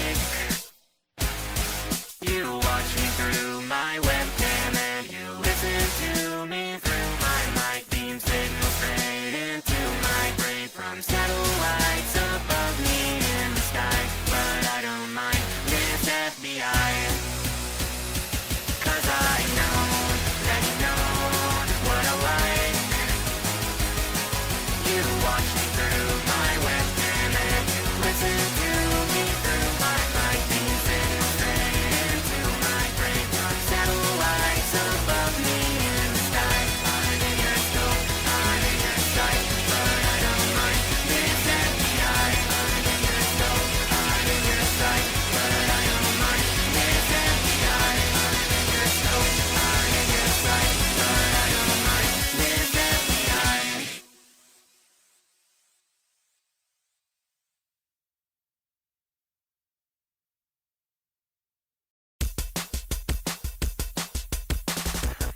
like. You watch me through my webcam and you listen to me through my mic. Beam signal straight into my brain from satellites above me in the sky. But I don't mind this FBI, 'cause I know that you know what I like. You watch me through my webcam and you listen to me through my mic. Beam signal straight into my brain from satellites above me in the sky. I'm in your scope, I'm in your sight, but I don't mind this FBI. I'm in your scope, I'm in your sight, but I don't mind this FBI. I'm in your scope, I'm in your sight, but I don't mind this FBI.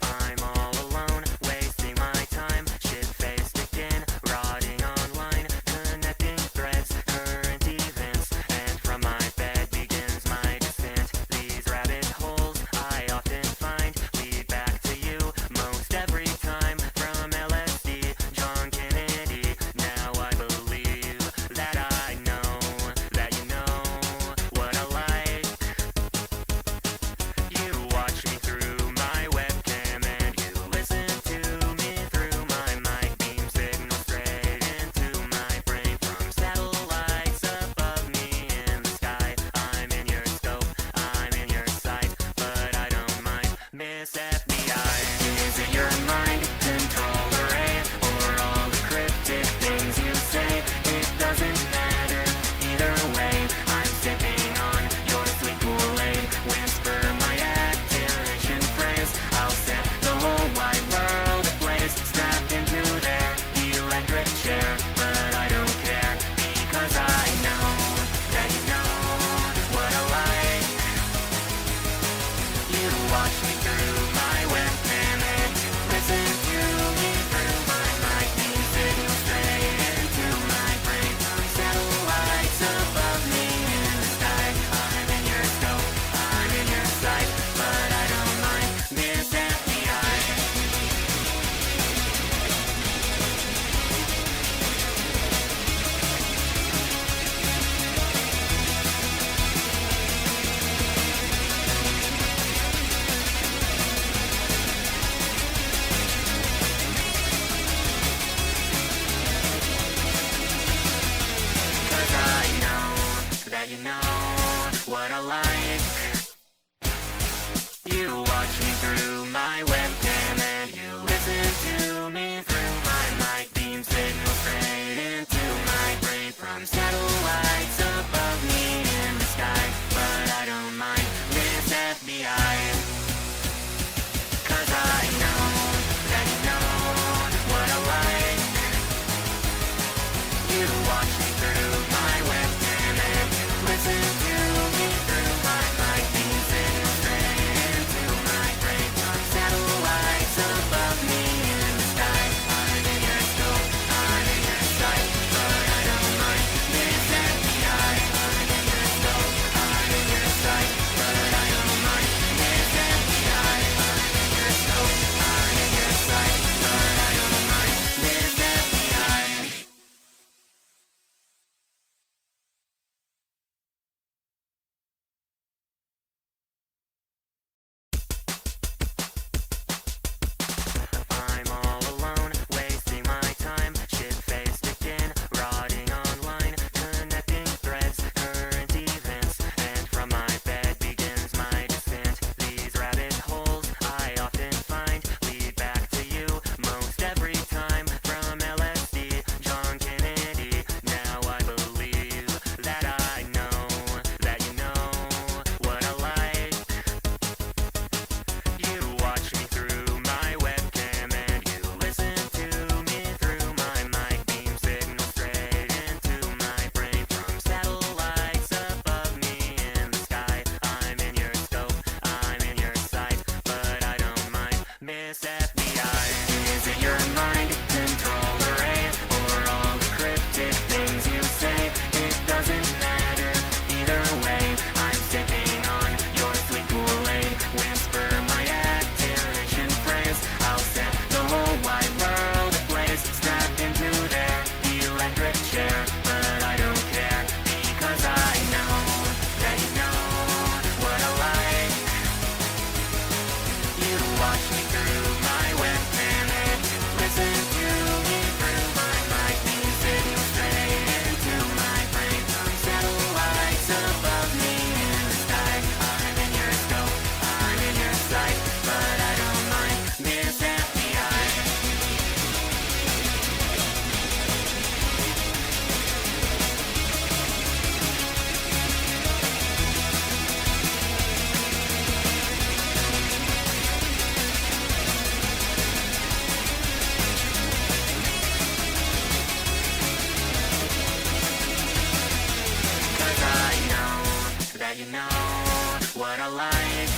I'm all alone, wasting my time, shit-faced again, rotting online, connecting threads, current events, and from my bed begins my descent. These rabbit holes I often find lead back to you most every time. From LSD, John Kennedy, now I believe that I know that you know what I like. You watch me through my webcam and you listen to me through my mic. Beam signal straight into my brain from satellites above me in the sky. I'm in your scope, I'm in your sight, but I don't mind Miss FBI. Is it your mind control array or all the cryptic things you say? It doesn't matter either way. I'm sipping on your sweet Kool-Aid. Whisper my activation phrase. I'll set the whole wide world ablaze. Strapped into their electric chair, but I don't care because I know that you know what I like. You watch me through my webcam and you listen to me through my mic. Beam signal straight into my brain from satellites above me in the sky. I'm in your scope, I'm in your sight, but I don't mind Miss FBI. 'Cause I know that you know what I like. You watch me through my webcam and you listen to me through my mic. Beam signal straight into my brain from satellites above me in the sky. But I don't mind this FBI, 'cause I know that you know what I like. You watch me through my webcam and you listen to me through my mic. that you know what I like.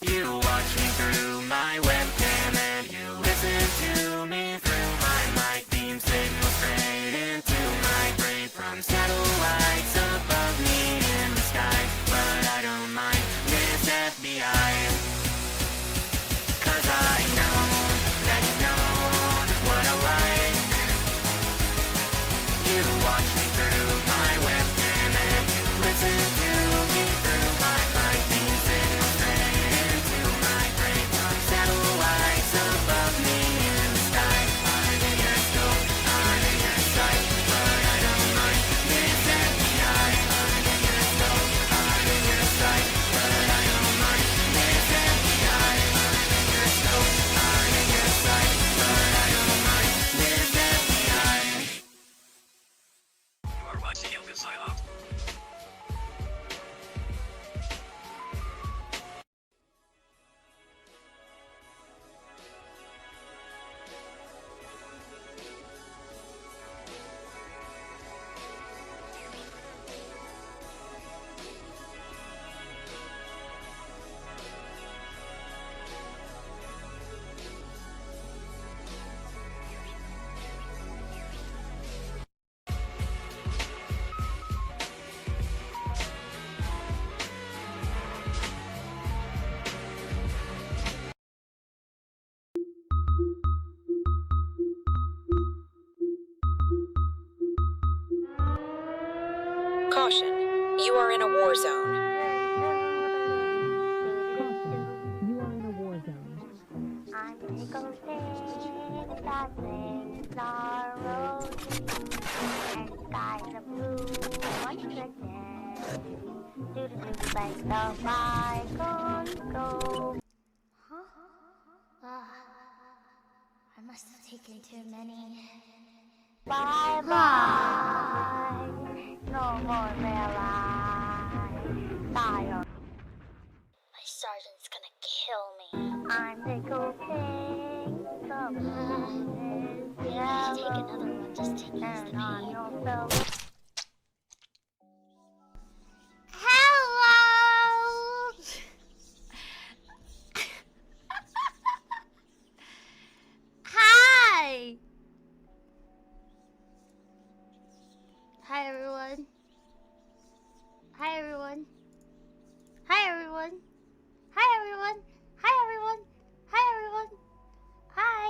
You watch me through my webcam and you listen to me through my mic. Beam signal straight into my brain from satellites above me in the sky. But I don't mind this FBI, 'cause I know that you know what I like. You watch me through my webcam and you listen to me through my mic. Beam signal straight into my brain from satellites above me in the sky. I'm in your scope, I'm in your sight, but I don't mind this FBI. I'm in your scope, I'm in your sight, but I don't mind this FBI. I'm in your scope, I'm in your sight, but I don't mind this FBI. You are watching ELFIN sign off. Caution, you are in a war zone. I'm tickled pink, that things are rosy, and skies are blue once again. Do-do-do, let the bygones go. Huh? I must have taken too many. Bye-bye, no more will I die. My sergeant's gonna kill me. I'm tickled pink, the moon is yellow, take another one just to ease the pain. Hello! Hi! Hi everyone. Hi everyone. Hi everyone. Hi everyone. Hi everyone. Hi everyone. Hi.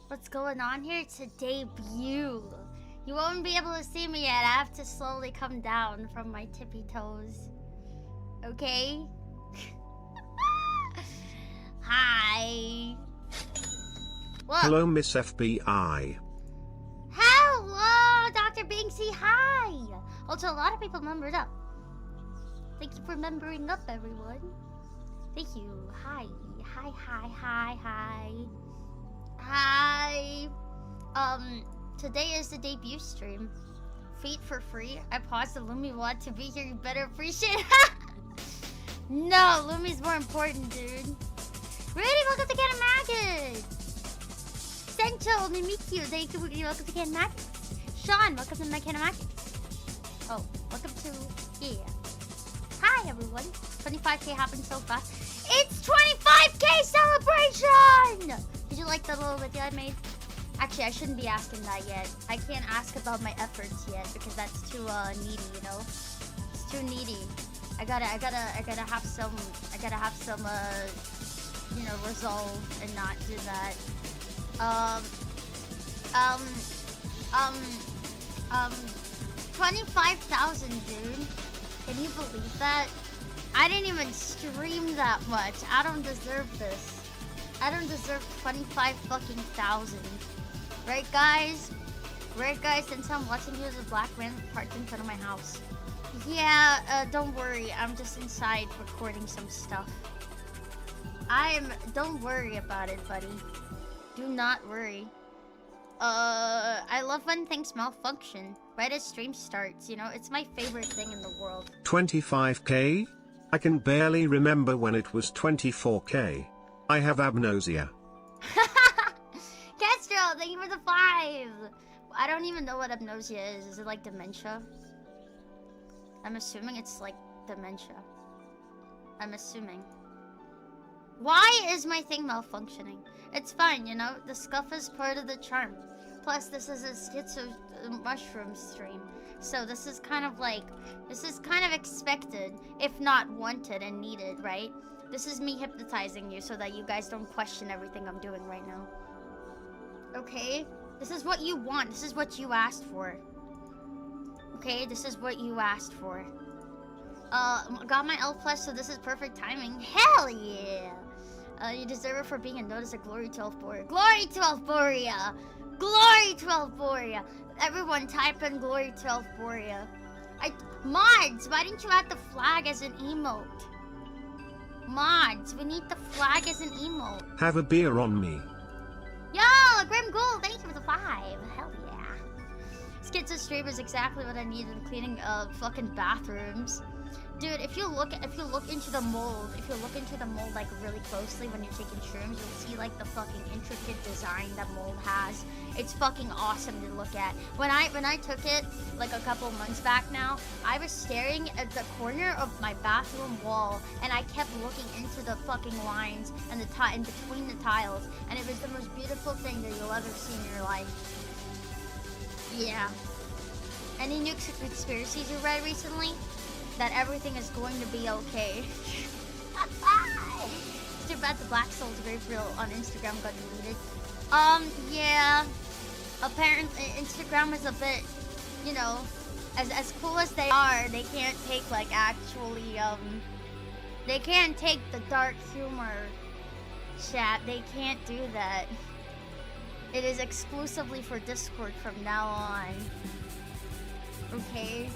What's going on here? It's a debut. You won't be able to see me yet. I have to slowly come down from my tippy toes. Okay? Hi. What? Hello, Miss FBI. Hello, Dr. Binksy. Hi. Also, a lot of people membered up. Thank you for membering up, everyone. Thank you. Hi. Hi, hi, hi, hi. Hi. Today is the debut stream. Feet for free. I paused the Lumi want to be here. You better appreciate it. No, Lumi's more important, dude. Rudy, welcome to Cannon Maggot. Sencho, Mimikyu, thank you. Welcome to Cannon Maggot. Sean, welcome to my Cannon Maggot. Oh, welcome to... Yeah. Hi, everyone. 25K happened so fast. It's 25K celebration! Did you like the little video I made? Actually, I shouldn't be asking that yet. I can't ask about my efforts yet because that's too needy, you know? It's too needy. I gotta have some, you know, resolve and not do that. 25,000, dude. Can you believe that? I didn't even stream that much. I don't deserve this. I don't deserve 25 fucking thousand. Right, guys? Right, guys? Since I'm watching you as a black man parked in front of my house. Yeah, don't worry. I'm just inside recording some stuff. Don't worry about it, buddy. Do not worry. I love when things malfunction. Right as stream starts, you know? It's my favorite thing in the world. 25K? I can barely remember when it was 24K. I have abnosia. Castro, thank you for the 5! I don't even know what abnosia is. Is it like dementia? I'm assuming it's like dementia. I'm assuming. Why is my thing malfunctioning? It's fine, you know? The scuff is part of the charm. Plus, this is a schizo mushroom stream. So this is kind of like... This is kind of expected, if not wanted and needed, right? This is me hypnotizing you so that you guys don't question everything I'm doing right now. Okay? This is what you want. This is what you asked for. Okay? This is what you asked for. Got my elf plush, so this is perfect timing. Hell yeah! You deserve it for being a notice of glory to Elfborea. Glory to Elfborea! Glory to Elfborea! Everyone type in glory to Elfborea. Mods, why didn't you add the flag as an emote? Mods, we need the flag as an emote. Have a beer on me. Yo, Grim Gold, thank you for the 5. Hell yeah. Schizo stream is exactly what I needed, cleaning fucking bathrooms. Dude, if you look into the mold, like really closely when you're taking shrooms, you'll see like the fucking intricate design that mold has. It's fucking awesome to look at. When I took it like a couple months back now, I was staring at the corner of my bathroom wall and I kept looking into the fucking lines and in between the tiles, and it was the most beautiful thing that you'll ever see in your life. Yeah. Any new conspiracies you read recently? That everything is going to be okay. It's too bad the Black Souls Grave Reel on Instagram got deleted. Yeah. Apparently Instagram is a bit, you know, as cool as they are, they can't take like actually, they can't take the dark humor chat. They can't do that. It is exclusively for Discord from now on. Okay?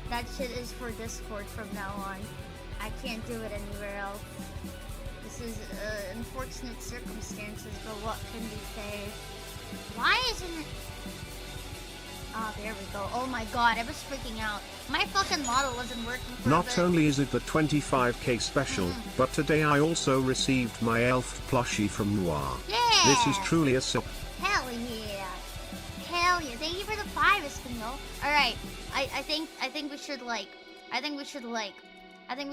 That shit is for Discord from now on. I can't do it anywhere else. This is unfortunate circumstances, but what can we say? Why isn't it... Oh, there we go. Oh my god, I was freaking out. My fucking model wasn't working for Not only is it the 25k special, but today I also received my elf plushie from Noir. Yeah! This is truly a Hell yeah! Hell yeah! Thank you for the 5, Espinal. Alright, I think we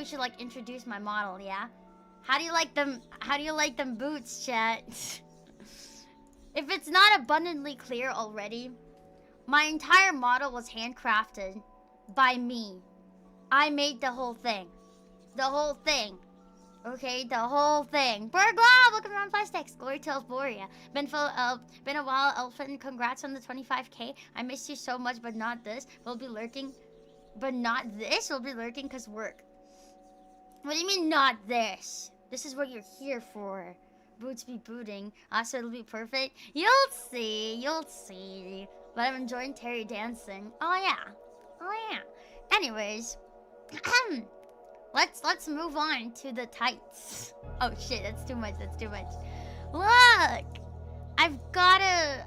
should introduce my model, yeah? How do you like them boots, chat? If it's not abundantly clear already, my entire model was handcrafted by me. I made the whole thing. The whole thing. Okay, the whole thing. Burglaw, welcome around Plastics. Glory to Elfborea. Been a while, ELFIN. Congrats on the 25k. I miss you so much, but not this. We'll be lurking. But not this? We'll be lurking because work. What do you mean, not this? This is what you're here for. Boots be booting. So it'll be perfect. You'll see. You'll see. But I'm enjoying Terry dancing. Oh, yeah. Oh, yeah. Anyways. Let's move on to the tights. Oh shit, that's too much. That's too much. Look, I've got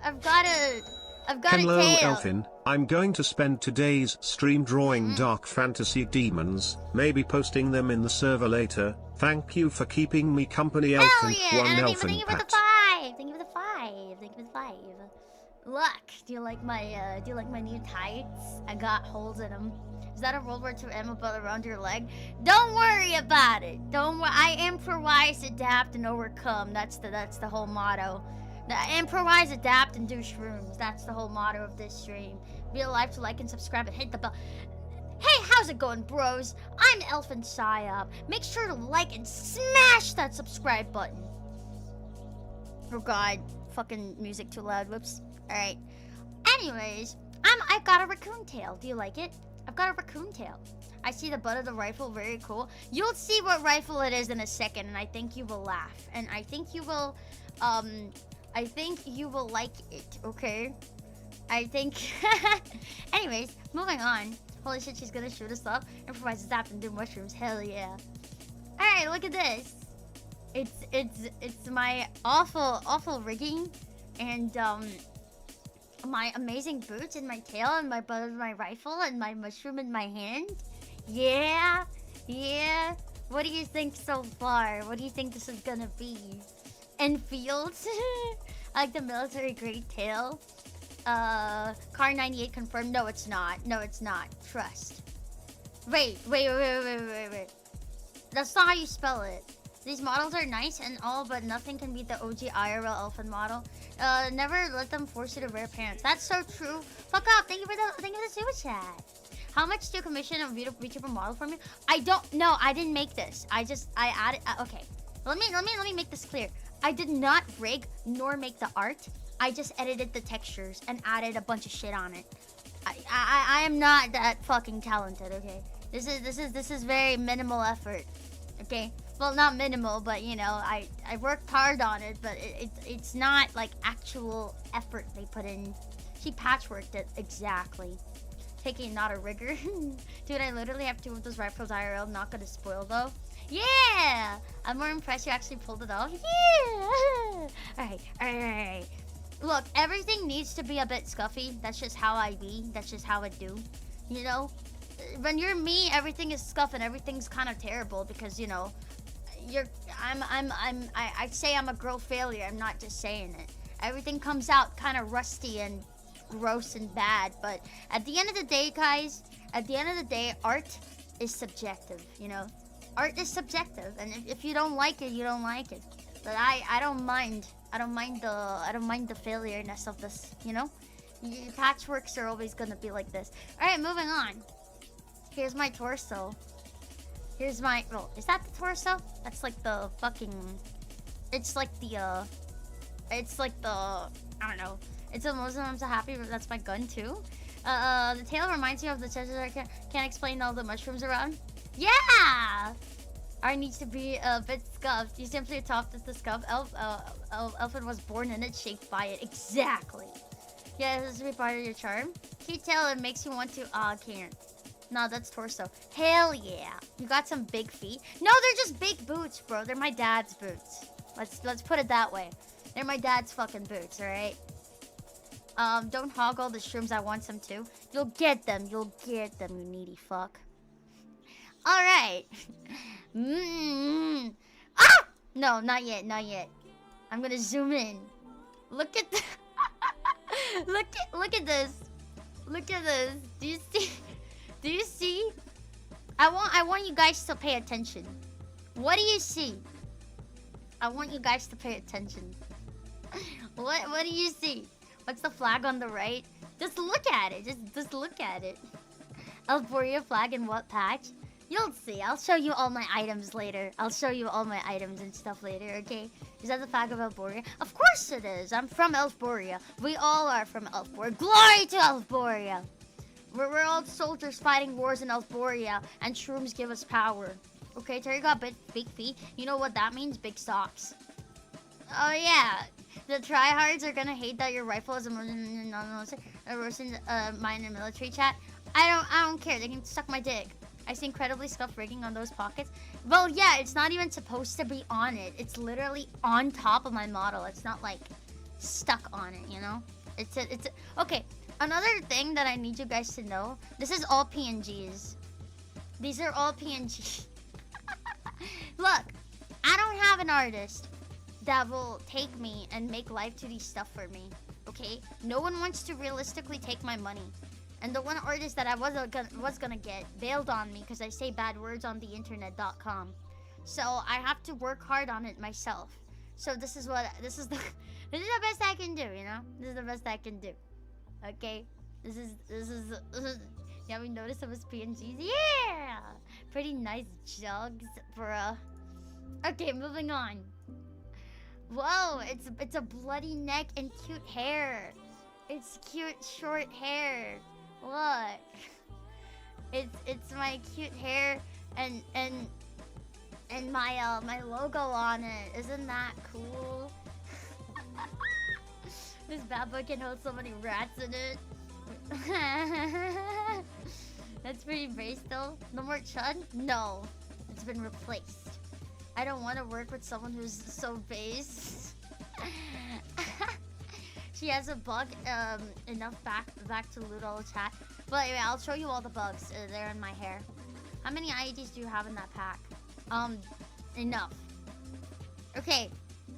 Hello, a tail. ELFIN. I'm going to spend today's stream drawing dark fantasy demons, maybe posting them in the server later. Thank you for keeping me company, Hell ELFIN. yeah! One Thank ELFIN you for the pat. 5. Thank you for the 5. Thank you for the 5. Look, do you like my new tights? I got holes in them. Is that a World War II ammo belt around your leg? Don't worry about it. Don't worry. I improvise, adapt, and overcome. That's the whole motto. Improvise, adapt, and do shrooms. That's the whole motto of this stream. Be alive to like and subscribe and hit the bell. Hey, how's it going, bros? I'm ELFIN Psyop. Make sure to like and smash that subscribe button. Oh god, fucking music too loud. Whoops. All right. Anyways, I've got a raccoon tail. Do you like it? I've got a raccoon tail. I see the butt of the rifle, very cool. You'll see what rifle it is in a second, and I think you will laugh. And I think you will like it, okay? I think... Anyways, moving on. Holy shit, she's gonna shoot us up. Improvise, zap, and do mushrooms. Hell yeah. Alright, look at this. It's my awful rigging, and my amazing boots and my tail and my butt of my rifle and my mushroom in my hand. Yeah. What do you think so far? What do you think this is gonna be? Enfield? Like the military grade tail? Car 98 confirmed. No, it's not. No, it's not. Trust. Wait. That's not how you spell it. These models are nice and all, but nothing can beat the OG IRL ELFIN model. Never let them force you to wear pants. That's so true. Fuck off. Thank you for the super chat. How much do you commission a VTuber model for me? I don't know. I didn't make this. I added. Okay. Let me make this clear. I did not rig nor make the art. I just edited the textures and added a bunch of shit on it. I am not that fucking talented, okay? This is very minimal effort, okay? Well, not minimal, but you know, I worked hard on it, but it's not like actual effort they put in. She patchworked it exactly. Taking not a rigger. Dude, I literally have 2 of those rifles IRL. Not gonna spoil though. Yeah! I'm more impressed you actually pulled it off. Yeah! Alright. Look, everything needs to be a bit scuffy. That's just how I be. That's just how I do. You know? When you're me, everything is scuff and everything's kind of terrible because, you know, I'd say I'm a girl failure. I'm not just saying it. Everything comes out kind of rusty and gross and bad, but at the end of the day, guys, art is subjective, you know? Art is subjective, and if you don't like it, you don't like it. But I don't mind. I don't mind the failureness of this, you know? Patchworks are always gonna be like this. Alright, moving on. Here's my torso. Here's my... Oh, is that the torso? That's like the fucking... It's like the... I don't know. It's a Muslim, I'm so happy, but that's my gun too. The tail reminds me of the chest. I can't explain all the mushrooms around. Yeah! Art needs to be a bit scuffed. You simply adopted the scuff. ELFIN was born in it, shaped by it. Exactly. Yeah, this is part of your charm. Cute tail, it makes you want to... I can't. No, that's torso. Hell yeah. You got some big feet. No, they're just big boots, bro. They're my dad's boots. Let's put it that way. They're my dad's fucking boots, alright? Don't hog all the shrooms. I want some too. You'll get them, you needy fuck. Alright. Ah! No, not yet. I'm gonna zoom in. Look at look at this. Look at this. Do you see? I want you guys to pay attention. What do you see? I want you guys to pay attention. What do you see? What's the flag on the right? Just look at it. Just look at it. Elboria flag in what patch? You'll see. I'll show you all my items later. I'll show you all my items and stuff later, okay? Is that the flag of Elboria? Of course it is. I'm from Elboria. We all are from Elboria. Glory to Elboria! We're all soldiers fighting wars in Elboria, and shrooms give us power. Okay, Terry got big feet. You know what that means? Big socks. Oh yeah. The tryhards are gonna hate that your rifle is a mine in military chat. I don't care. They can suck my dick. I see incredibly scuffed rigging on those pockets. Well, yeah, it's not even supposed to be on it. It's literally on top of my model. It's not like stuck on it, you know? Okay, another thing that I need you guys to know. This is all PNGs. These are all PNGs. Look, I don't have an artist that will take me and make live 2D stuff for me, okay? No one wants to realistically take my money. And the one artist that I was gonna get bailed on me because I say bad words on the internet.com. So I have to work hard on it myself. So this is the best I can do, you know? This is the best I can do. Okay? This is yeah, we noticed it was PNGs. Yeah! Pretty nice jugs, bruh. Okay, moving on. Whoa, it's a bloody neck and cute hair. It's cute short hair. Look. It's my cute hair and my my logo on it. Isn't that cool? This bad boy can hold so many rats in it. That's pretty base though. No more Chun? No. It's been replaced. I don't want to work with someone who's so base. She has a bug enough back to loot all the chat. But anyway, I'll show you all the bugs. They're in my hair. How many IEDs do you have in that pack? Enough. Okay.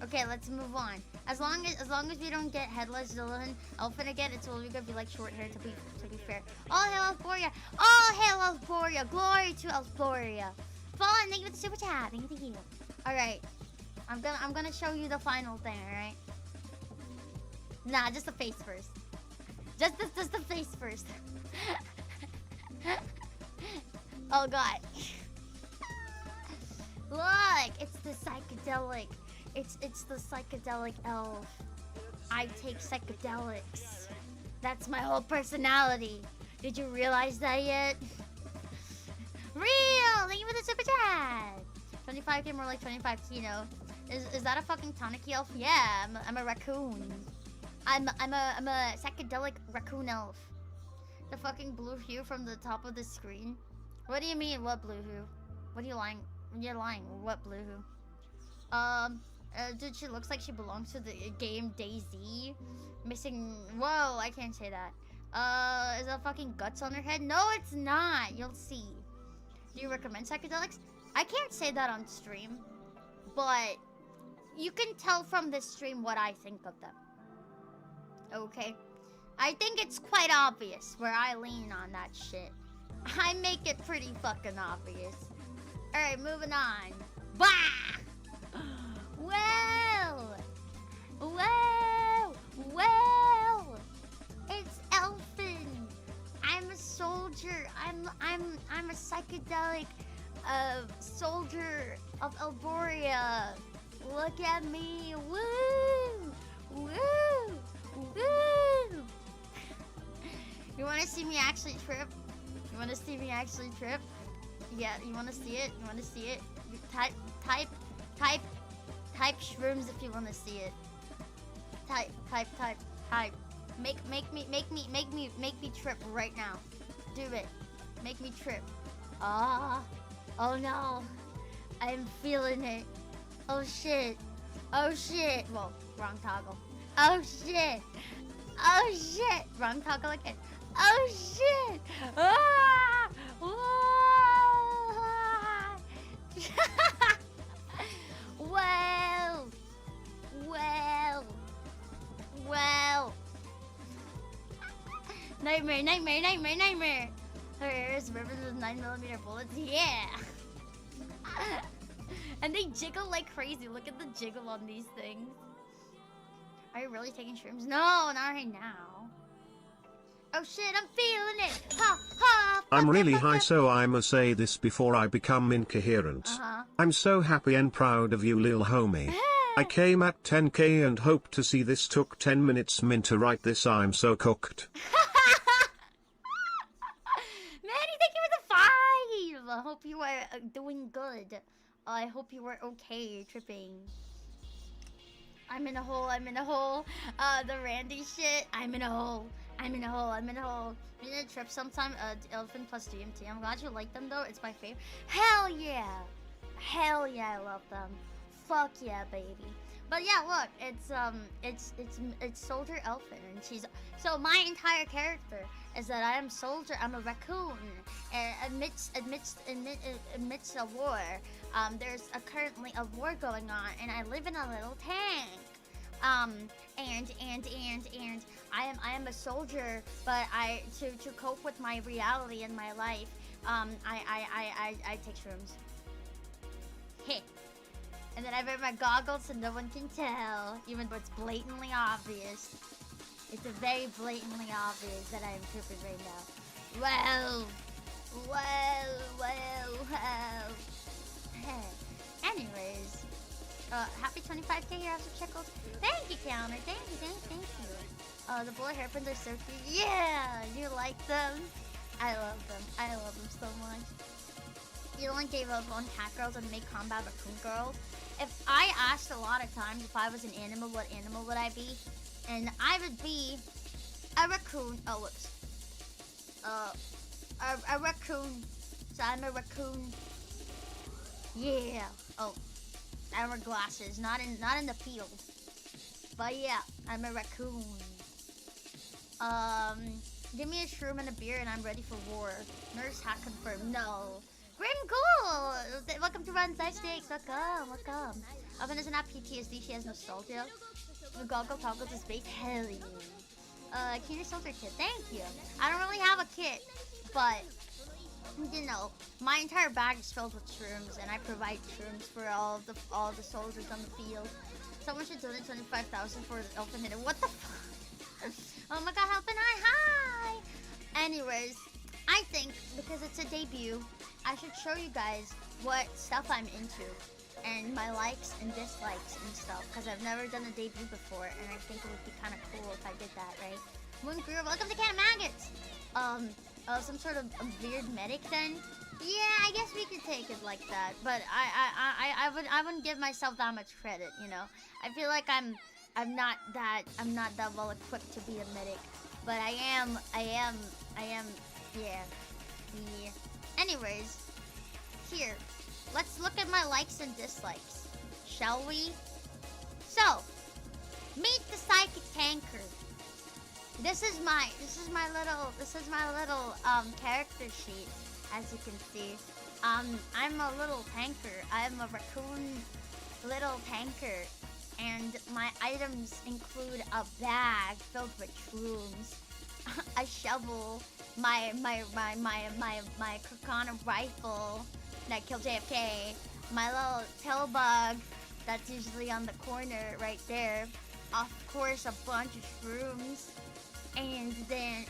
Okay, let's move on. As long as we don't get headless Dylan Elfin again, it's only gonna be like short hair to be fair. All hail Elforia! All hail Elforia! Glory to Elforia! Fallen, thank you for the super chat. Thank you. Alright. I'm gonna show you the final thing, alright? Nah, just the face first. Just the face first. Oh god. Look, it's the psychedelic. It's the psychedelic elf. I take psychedelics. That's my whole personality. Did you realize that yet? Real! Thank you for the super chat. 25k, more like 25 kino. Is that a fucking Tanuki elf? Yeah, I'm a raccoon. I'm a psychedelic raccoon elf. The fucking blue hue from the top of the screen. What do you mean? What blue hue? What are you lying? You're lying. What blue hue? Dude, she looks like she belongs to the game DayZ. Missing. Whoa, I can't say that. Is that fucking guts on her head? No, it's not. You'll see. Do you recommend psychedelics? I can't say that on stream, but you can tell from this stream what I think of them. Okay? I think it's quite obvious where I lean on that shit. I make it pretty fucking obvious. Alright, moving on. Bah! Well! It's ELFIN. I'm a soldier. I'm a psychedelic soldier of Elboria. Look at me. Woo! Woo! Woo! You wanna see me actually trip? You wanna see me actually trip? Yeah, you wanna see it? You wanna see it? You type shrooms if you wanna see it. Type. Make me trip right now. Do it. Make me trip. Oh no. I'm feeling it. Oh shit. Well, wrong toggle. Oh shit. Wrong toggle again. Oh shit. Ah! Well. Nightmare. Her hair is riveted with 9mm bullets. Yeah. And they jiggle like crazy. Look at the jiggle on these things. Are you really taking shrooms? No, not right now. Oh shit, I'm feeling it. Ha. I'm really high, so I must say this before I become incoherent. I'm so happy and proud of you, lil homie. I came at 10k and hope to see this. Took 10 minutes min to write this. I'm so cooked. Manny, thank you for the 5. I hope you are doing good. I hope you were okay tripping. I'm in a hole. The Randy shit. I'm in a hole. We need to trip sometime. ELFIN plus DMT. I'm glad you like them though. It's my favorite. Hell yeah, I love them. Fuck yeah, baby. But yeah, look, it's Soldier ELFIN, and she's so my entire character is that I am soldier. I'm a raccoon, and amidst a war. There's currently a war going on, and I live in a little tank. And I am a soldier, but to cope with my reality and my life, I take shrooms. Heh. And then I wear my goggles so no one can tell, even though it's blatantly obvious. It's very blatantly obvious that I am tripping right now. Well. Anyways, happy 25k here after Checkles. Thank you, Counter. Thank you. The bullet hairpins are so cute. Yeah, you like them? I love them so much. Elon gave up on cat girls and made combat raccoon girls. If I asked a lot of times if I was an animal, what animal would I be? And I would be a raccoon. Oh, whoops. A raccoon. So I'm a raccoon. Yeah. Oh, I wear glasses. Not in the field. But yeah, I'm a raccoon. Give me a shroom and a beer and I'm ready for war. Nurse hack confirmed. No. Grim Ghoul! Welcome to Run Side Stakes. Welcome. Elfin doesn't have PTSD, she has nostalgia. The goggle toggles his base. Hell yeah. Keener Soldier kit, thank you. I don't really have a kit, but you know, my entire bag is filled with shrooms, and I provide shrooms for all the soldiers on the field. Someone should donate 25,000 for Elfin Hidden. What the fuck? Oh my god, Elfin, hi! Anyways, I think because it's a debut, I should show you guys what stuff I'm into and my likes and dislikes and stuff, because I've never done a debut before, and I think it would be kind of cool if I did that, right? Moon Greer, welcome to Can of Maggots! Some sort of a weird medic then? Yeah, I guess we could take it like that, but I wouldn't give myself that much credit, you know? I feel like I'm not that well equipped to be a medic, but I am, yeah. Anyways, here, let's look at my likes and dislikes, shall we? So, meet the psychic tanker. This is my little character sheet, as you can see. I'm a little tanker. I'm a raccoon little tanker, and my items include a bag filled with shrooms, a shovel, my Kakana rifle that killed JFK, my little pill bug that's usually on the corner right there, of course a bunch of shrooms, and then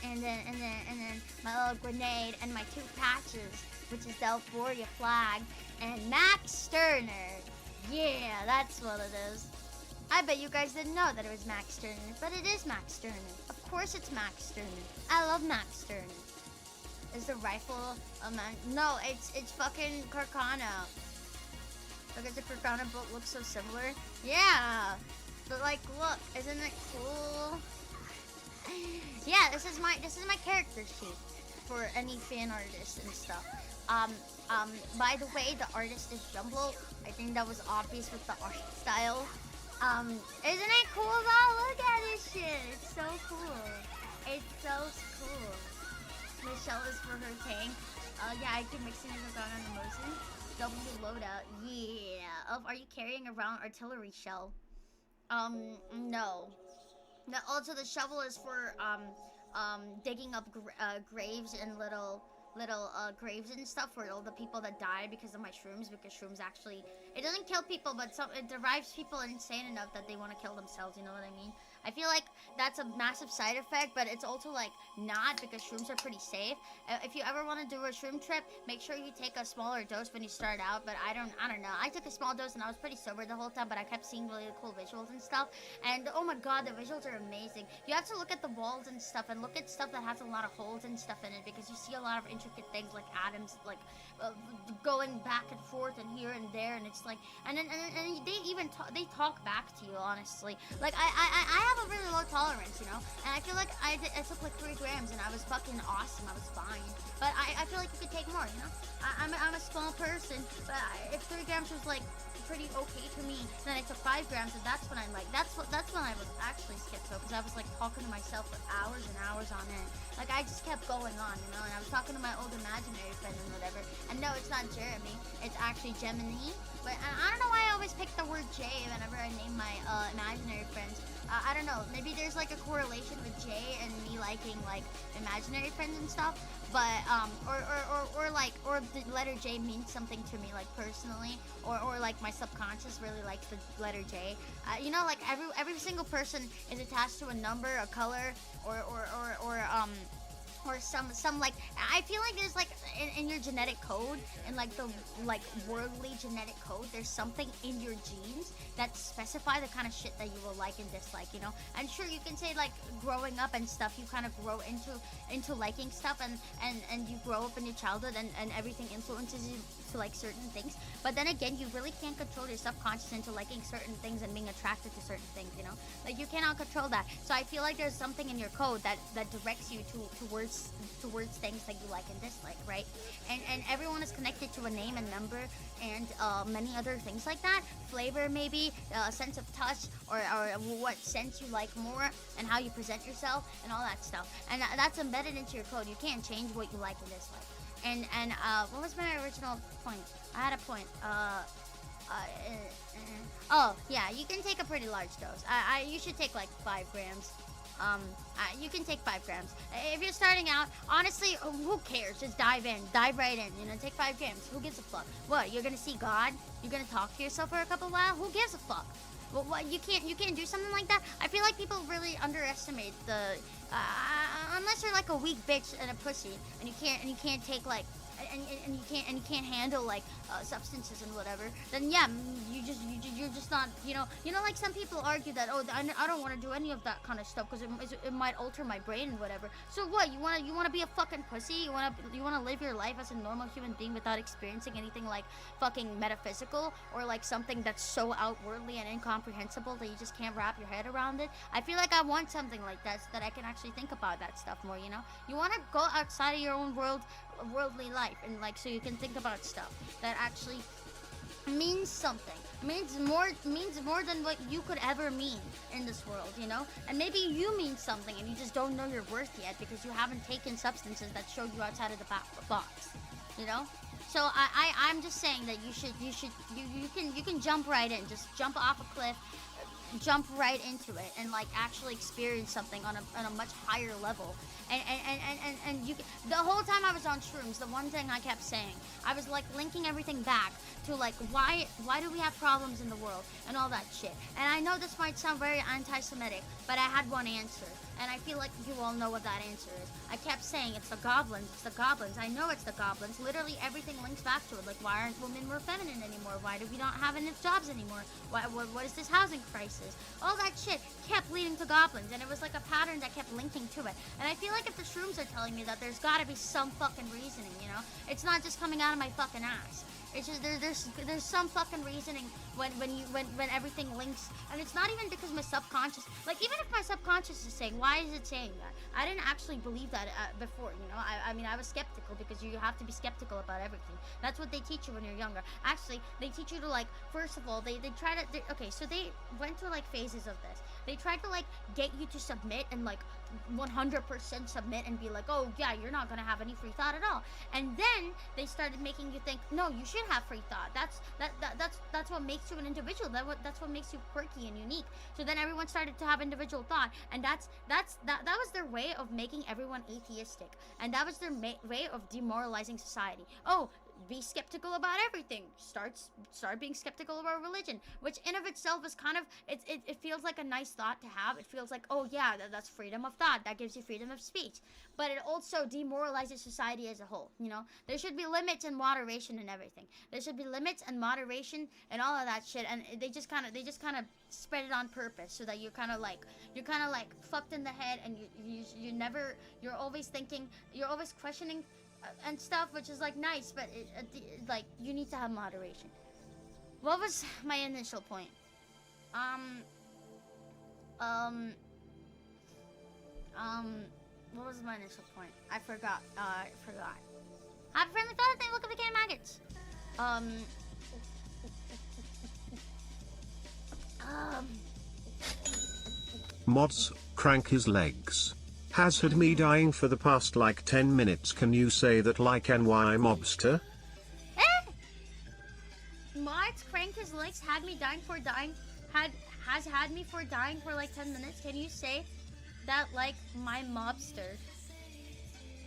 my little grenade and my 2 patches, which is the Euphoria flag, and Max Sterner. Yeah, that's what it is. I bet you guys didn't know that it was Max Sterner, but it is Max Sterner. Of course it's Max Sterner. I love Max Sterner. Is the rifle a man? No, it's fucking Carcana. Because the Carcana boat looks so similar. Yeah, but like, look, isn't it cool? Yeah, this is my character sheet for any fan artist and stuff. By the way, the artist is Jumbo. I think that was obvious with the art style. Isn't it cool though? Look at this shit. It's so cool. It's so cool. Michelle is for her tank. Yeah, I can mix it in with on the motion. W loadout. Yeah. Are you carrying around artillery shell? No. No. Also, the shovel is for digging up graves and little graves and stuff for all the people that died because of my shrooms, because shrooms actually, it doesn't kill people, but it drives people insane enough that they want to kill themselves, you know what I mean? I feel like that's a massive side effect, but it's also like not, because shrooms are pretty safe. If you ever want to do a shroom trip, make sure you take a smaller dose when you start out, but I don't know. I took a small dose and I was pretty sober the whole time, but I kept seeing really cool visuals and stuff, and oh my god, the visuals are amazing. You have to look at the walls and stuff, and look at stuff that has a lot of holes and stuff in it, because you see a lot of intricate things like atoms, like going back and forth and here and there, and it's like, and they even they talk back to you, honestly. Like I have a really low tolerance, you know, and I feel like I took like 3 grams and I was fucking awesome. I was fine, but I feel like you could take more, you know. I'm a small person, but if 3 grams was like pretty okay to me, then I took 5 grams, and that's when I'm like, that's when I was actually schizo, because I was like talking to myself for hours and hours on end. Like I just kept going on, you know, and I was talking to my old imaginary friend and whatever. And no, it's not Jeremy, it's actually Gemini. But I don't know why I always pick the word J whenever I name my imaginary friends. I don't know, maybe there's like a correlation with J and me liking like imaginary friends and stuff. But or the letter J means something to me, like personally, or like my subconscious really likes the letter J. You know, like every single person is attached to a number, a color, or some like, I feel like there's like in your genetic code, and like the like worldly genetic code, there's something in your genes that specify the kind of shit that you will like and dislike, you know. And sure, you can say like growing up and stuff, you kind of grow into liking stuff, and you grow up in your childhood, and everything influences you to like certain things. But then again, you really can't control your subconscious into liking certain things and being attracted to certain things, you know. Like you cannot control that. So I feel like there's something in your code that directs you towards things that you like and dislike, right? And everyone is connected to a name and number, and many other things like that. Flavor, maybe a sense of touch, or what sense you like more, and how you present yourself, and all that stuff. And that's embedded into your code. You can't change what you like and dislike. And what was my original point? I had a point. Oh, yeah, you can take a pretty large dose. You should take like 5 grams. You can take 5 grams. If you're starting out, honestly, who cares? Just dive right in, you know, take 5 grams. Who gives a fuck? What, you're gonna see God? You're gonna talk to yourself for a couple while? Who gives a fuck? Well, what, you can't do something like that? I feel like people really underestimate the, unless you're like a weak bitch and a pussy, and you can't take like, and you can't handle like substances and whatever, then yeah, you're just not, you know, like some people argue that, oh, I don't want to do any of that kind of stuff because it might alter my brain and whatever. So what, you want to be a fucking pussy? You want to live your life as a normal human being without experiencing anything like fucking metaphysical or like something that's so outwardly and incomprehensible that you just can't wrap your head around it? I feel like I want something like that so that I can actually think about that stuff more, you know? You want to go outside of your own worldly life, and like so you can think about stuff that actually means something, means more than what you could ever mean in this world, you know? And maybe you mean something and you just don't know your worth yet because you haven't taken substances that showed you outside of the box, you know? So I'm just saying that you can jump right in, just jump off a cliff, jump right into it, and like actually experience something on a much higher level. And you, the whole time I was on shrooms, the one thing I kept saying, I was like linking everything back to like why do we have problems in the world and all that shit. And I know this might sound very anti-Semitic, but I had one answer, and I feel like you all know what that answer is. I kept saying it's the goblins. I know it's the goblins. Literally everything links back to it. Like, why aren't women more feminine anymore? Why do we not have enough jobs anymore? What is this housing crisis? All that shit kept leading to goblins, and it was like a pattern that kept linking to it. And I feel like if the shrooms are telling me that, there's gotta be some fucking reasoning, you know? It's not just coming out of my fucking ass. It's just there's some fucking reasoning when everything links, and it's not even because my subconscious, like even if my subconscious is saying, why is it saying that? I didn't actually believe that before, you know. I mean, I was skeptical because you have to be skeptical about everything. That's what they teach you when you're younger. Actually, they teach you to like, first of all, they try to, okay, so they went through like phases of this. They tried to like get you to submit and like 100% submit and be like, oh yeah, you're not gonna have any free thought at all. And then they started making you think, no, you should have free thought. That's what makes you an individual. That's what makes you quirky and unique. So then everyone started to have individual thought, and that was their way of making everyone atheistic, and that was their way of demoralizing society. Oh, be skeptical about everything. Start being skeptical about religion, which in of itself is kind of, it feels like a nice thought to have. It feels like, oh yeah, that's freedom of thought. That gives you freedom of speech. But it also demoralizes society as a whole, you know? There should be limits and moderation and everything. There should be limits and moderation and all of that shit, and they just kind of spread it on purpose so that you're kind of like fucked in the head, and you're always thinking, you're always questioning and stuff, which is like nice, but like you need to have moderation. What was my initial point? What was my initial point? I forgot. Have a friendly thought. Look at the can maggots. Mods, crank his legs. Has had me dying for the past like 10 minutes. Can you say that like NY mobster? Mods, crank his legs, has had me for dying for like 10 minutes. Can you say that like my mobster?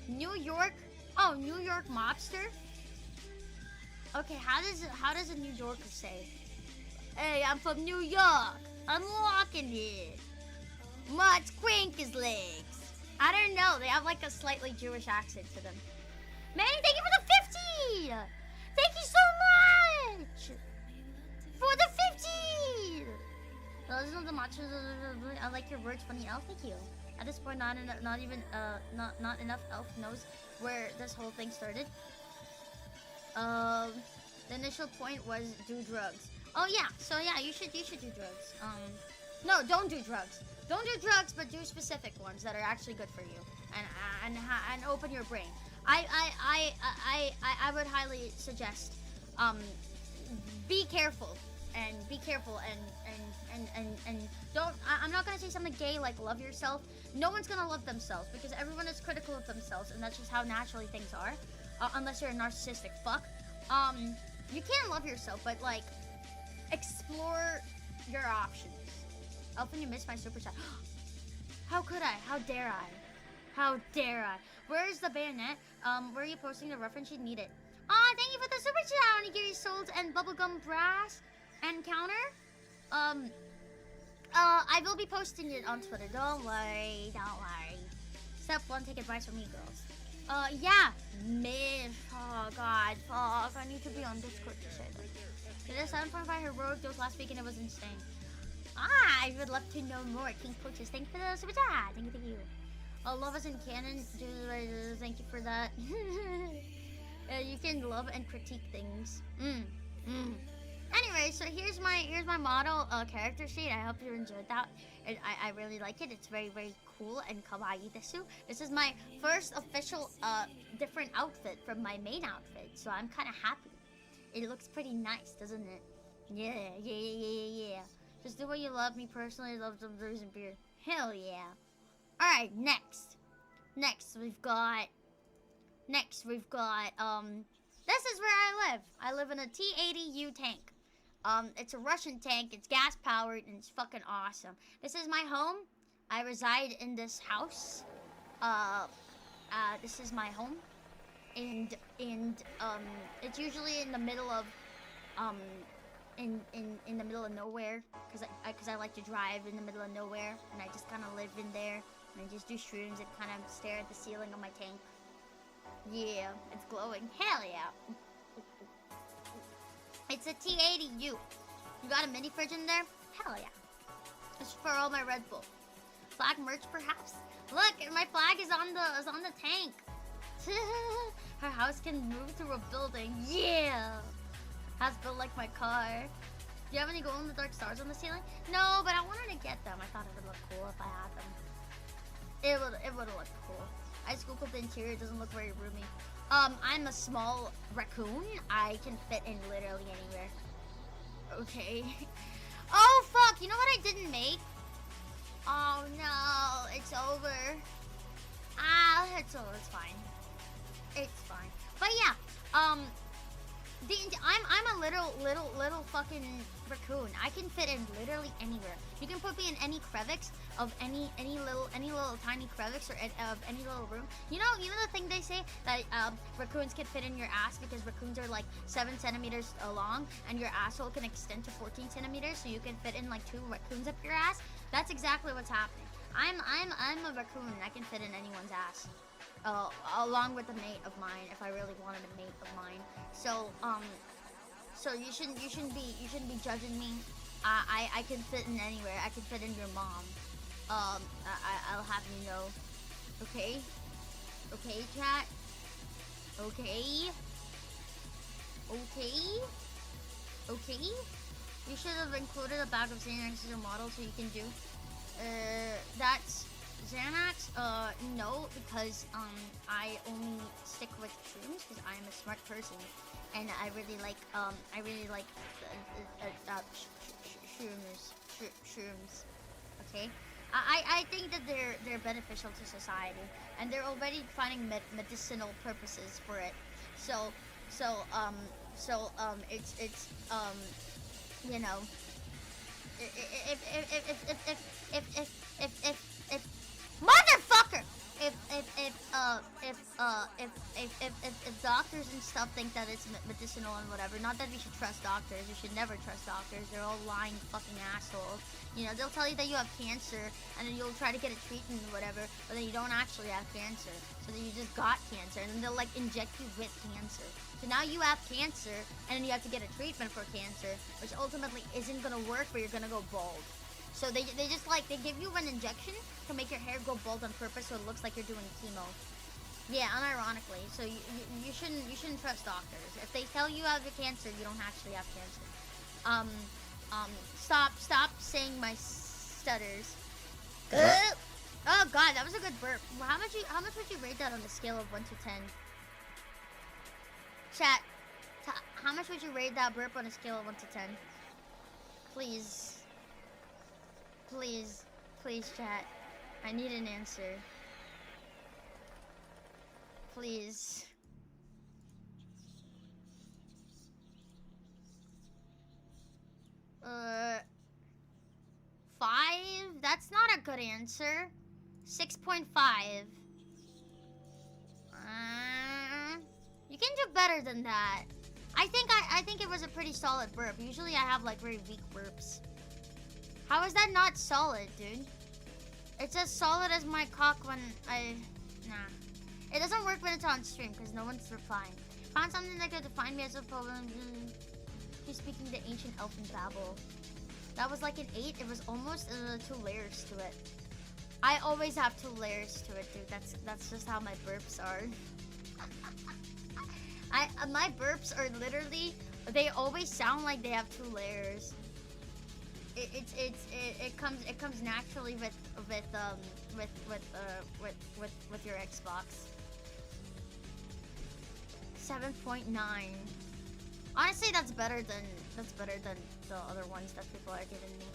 New York? Oh, New York mobster? Okay, how does a New Yorker say? Hey, I'm from New York. I'm walking here. Mods, crank his legs. I don't know. They have like a slightly Jewish accent to them. Manny, thank you for the 50! Thank you so much! For the 50! Those are the matches. I like your words, funny elf. Thank you. At this point, not enough elf knows where this whole thing started. The initial point was do drugs. Oh yeah, so yeah, you should do drugs. No, don't do drugs. Don't do drugs, but do specific ones that are actually good for you, and open your brain. I would highly suggest be careful and don't. I'm not gonna say something gay like love yourself. No one's gonna love themselves because everyone is critical of themselves, and that's just how naturally things are. Unless you're a narcissistic fuck. You can love yourself, but like explore your options. Elfin, you missed my super chat. How could I? How dare I? How dare I? Where's the bayonet? Where are you posting the reference? You need it. Ah, thank you for the super chat, Onigiri Souls and Bubblegum Brass and Counter. I will be posting it on Twitter. Don't worry, don't worry. Step 1, take advice from me, girls. Yeah. Oh, God. Fuck. I need to be on Discord to say that. Did a 7.5 heroic dose last week and it was insane. Ah, I would love to know more. King Coaches, thank you for the super chat. Thank you. Love us in canon. Thank you for that. You can love and critique things. Anyway, so here's my model character sheet. I hope you enjoyed that. I really like it. It's very, very cool and kawaii desu. This is my first official different outfit from my main outfit, so I'm kind of happy. It looks pretty nice, doesn't it? Yeah. Just do what you love. Me personally, I love some brews and beer. Hell yeah. Alright, next we've got this is where I live. I live in a T-80U tank. It's a Russian tank, it's gas powered, and it's fucking awesome. This is my home. I reside in this house. This is my home. And it's usually in the middle of in the middle of nowhere, cause I like to drive in the middle of nowhere, and I just kind of live in there, and I just do shrooms and kind of stare at the ceiling of my tank. Yeah, it's glowing. Hell yeah. It's a T-80U. You got a mini fridge in there? Hell yeah. It's for all my Red Bull. Flag merch, perhaps? Look, my flag is on the tank. Her house can move through a building. Yeah. House built like my car. Do you have any glow-in-the-dark stars on the ceiling? No, but I wanted to get them. I thought it would look cool if I had them. It would have looked cool. I just googled the interior. It doesn't look very roomy. I'm a small raccoon. I can fit in literally anywhere. Okay. Oh, fuck. You know what I didn't make? Oh, no. It's over. It's over. It's fine. It's fine. But yeah, I'm a little fucking raccoon. I can fit in literally anywhere. You can put me in any crevice of any little tiny crevice or of any little room. You know the thing they say that raccoons can fit in your ass because raccoons are like 7 centimeters long and your asshole can extend to 14 centimeters, so you can fit in like 2 raccoons up your ass. That's exactly what's happening. I'm a raccoon. I can fit in anyone's ass. Along with a mate of mine, if I really wanted a mate of mine. So you shouldn't be judging me. I can fit in anywhere. I can fit in your mom. I'll have you know. Okay, chat. Okay. You should have included a bag of Xanax as your model so you can do. That's Xanax? No, because I only stick with shrooms because I'm a smart person, and I really like shrooms. Okay, I think that they're beneficial to society, and they're already finding medicinal purposes for it. So it's you know, if motherfucker! If doctors and stuff think that it's medicinal and whatever, not that we should trust doctors. You should never trust doctors. They're all lying fucking assholes. You know, they'll tell you that you have cancer, and then you'll try to get a treatment or whatever, but then you don't actually have cancer. So then you just got cancer, and then they'll like inject you with cancer. So now you have cancer, and then you have to get a treatment for cancer, which ultimately isn't gonna work, but you're gonna go bald. So they just like, they give you an injection to make your hair go bald on purpose so it looks like you're doing chemo. Yeah, unironically. So you shouldn't trust doctors. If they tell you have the cancer, you don't actually have cancer. Stop saying my stutters. Oh god, that was a good burp. How much would you rate that on a scale of 1 to 10? Chat, how much would you rate that burp on a scale of 1 to 10? Please. Please, chat. I need an answer. Please. good answer. 6.5. You can do better than that. I think it was a pretty solid burp. Usually I have like very weak burps. How is that not solid, dude? It's as solid as my cock when nah. It doesn't work when it's on stream because no one's replying. Found something that could define me as a problem. He's speaking the ancient elfin babble. That was like an 8. It was almost 2 layers to it. I always have 2 layers to it, dude. That's just how my burps are. My burps are literally, they always sound like they have 2 layers. It comes naturally with your Xbox. 7.9. Honestly, that's better than the other ones that people are giving me.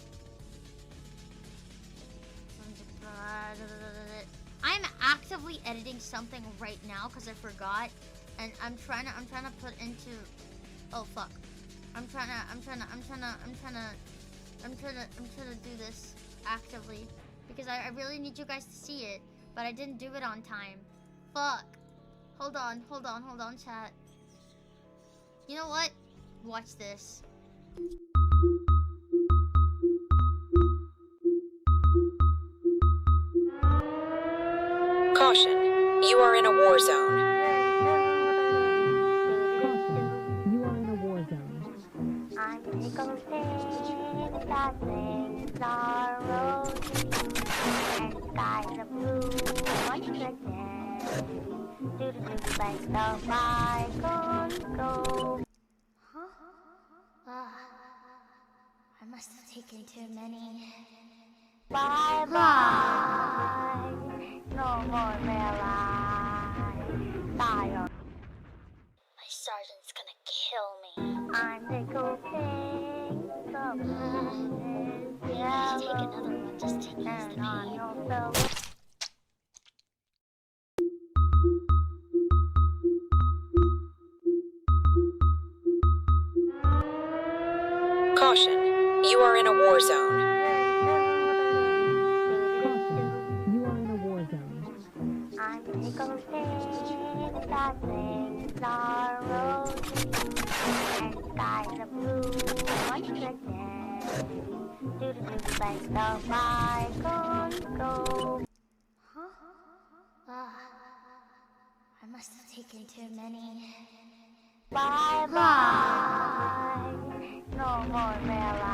I'm actively editing something right now because I forgot, and I'm trying to put into. Oh fuck! I'm trying to do this actively because I really need you guys to see it, but I didn't do it on time. Fuck! Hold on, chat. You know what? Watch this. Caution, you are in a war zone. You are in a war zone. I'm tickled pink, that things are rosy, and skies are blue, much good do best of my go. I must have taken too many. Bye bye, no more will I die. My sergeant's gonna kill me. I'm tickled pink, the moon is Take yellow, another one. Just take this and to on me. your pillow. Caution, you are in a war zone. You are in a war zone. I'm tickled pink, that things are rosy, and skies are blue, much good do best of my go. I must have taken too many. Bye bye, no more will I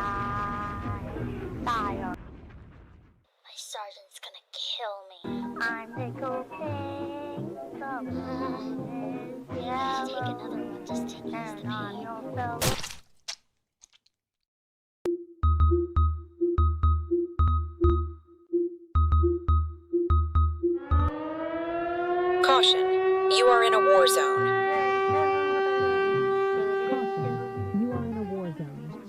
die. My sergeant's gonna kill me. I'm tickled pink, the moon is Take yellow, another one. Just take this to and on me. your pillow. Caution, you are in a war zone. You are in a war zone.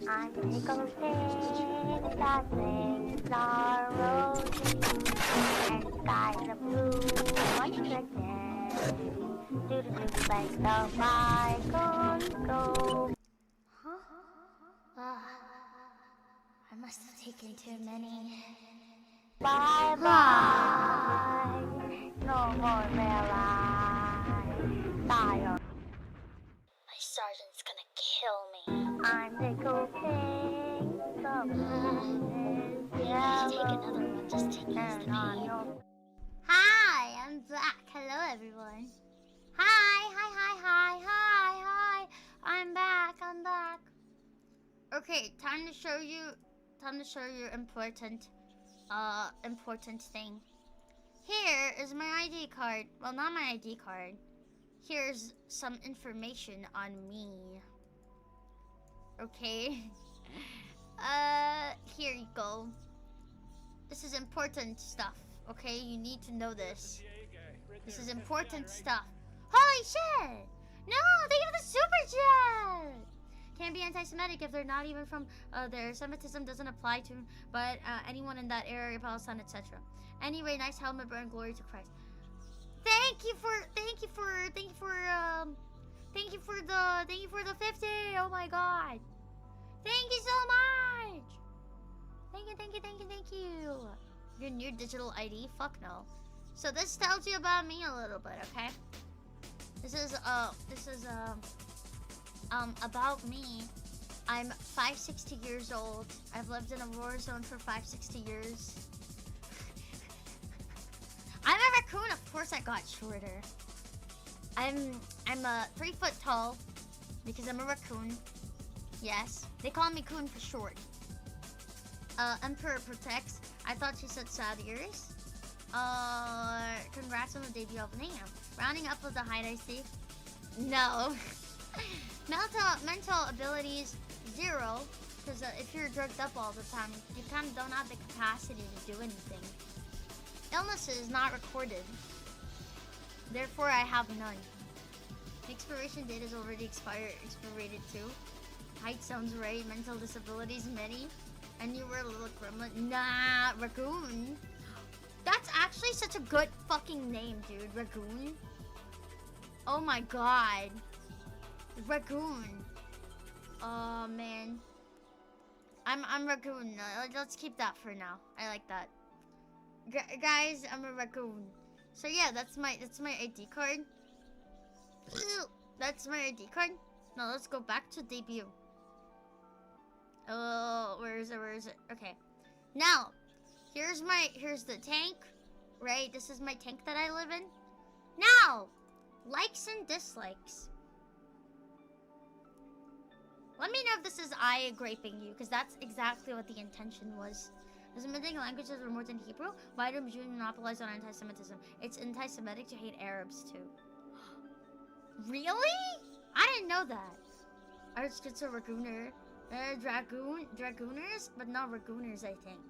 I'm tickled pink, that things are rosy, and skies are blue, much good do best of my go. I must have taken too many. Bye bye, no more will I die. My sergeant's gonna kill me. I'm tickled pink, the moon is Take yellow, another one. Just take this to and on me. your Hi, I'm back. Hello, everyone. Hi. I'm back. Okay, time to show you important thing. Here is my ID card. Well, not my ID card. Here's some information on me. Okay. Here you go. This is important stuff. Okay, you need to know this. This is important stuff. Holy shit! No, they give the super chat! Can't be anti-Semitic if they're not even from their Semitism doesn't apply to but anyone in that area, Palestine, etc. Anyway, nice helmet, bro, and glory to Christ. Thank you for the 50. Oh my god. Thank you so much. Thank you. Your new digital ID? Fuck no. So this tells you about me a little bit, okay? This is about me. I'm 560 years old. I've lived in a war zone for 560 years. I'm a raccoon. Of course I got shorter. I'm 3 foot tall because I'm a raccoon. Yes, they call me Coon for short. Emperor protects. I thought she said sad ears. Congrats on the debut of Liam. Rounding up with the height I see. No. mental abilities 0. Because if you're drugged up all the time, you kind of don't have the capacity to do anything. Illnesses not recorded. Therefore, I have none. The expiration date is already expired too. Height sounds right. Mental disabilities many. And you were a little gremlin. Nah, raccoon. That's actually such a good fucking name, dude. Raccoon. Oh my god. Raccoon. Oh man. I'm raccoon. Let's keep that for now. I like that. Guys, I'm a raccoon. So yeah, that's my ID card. That's my ID card. Now let's go back to debut. Oh, where is it? Okay. Now, here's the tank, right? This is my tank that I live in. Now, likes and dislikes. Let me know if this is I graping you, because that's exactly what the intention was. Does Semitic languages are more than Hebrew? Why do Jews monopolize on anti-Semitism? It's anti-Semitic to hate Arabs too. Really? I didn't know that. Are schizo ragooner? Dragooners? But not ragooners, I think.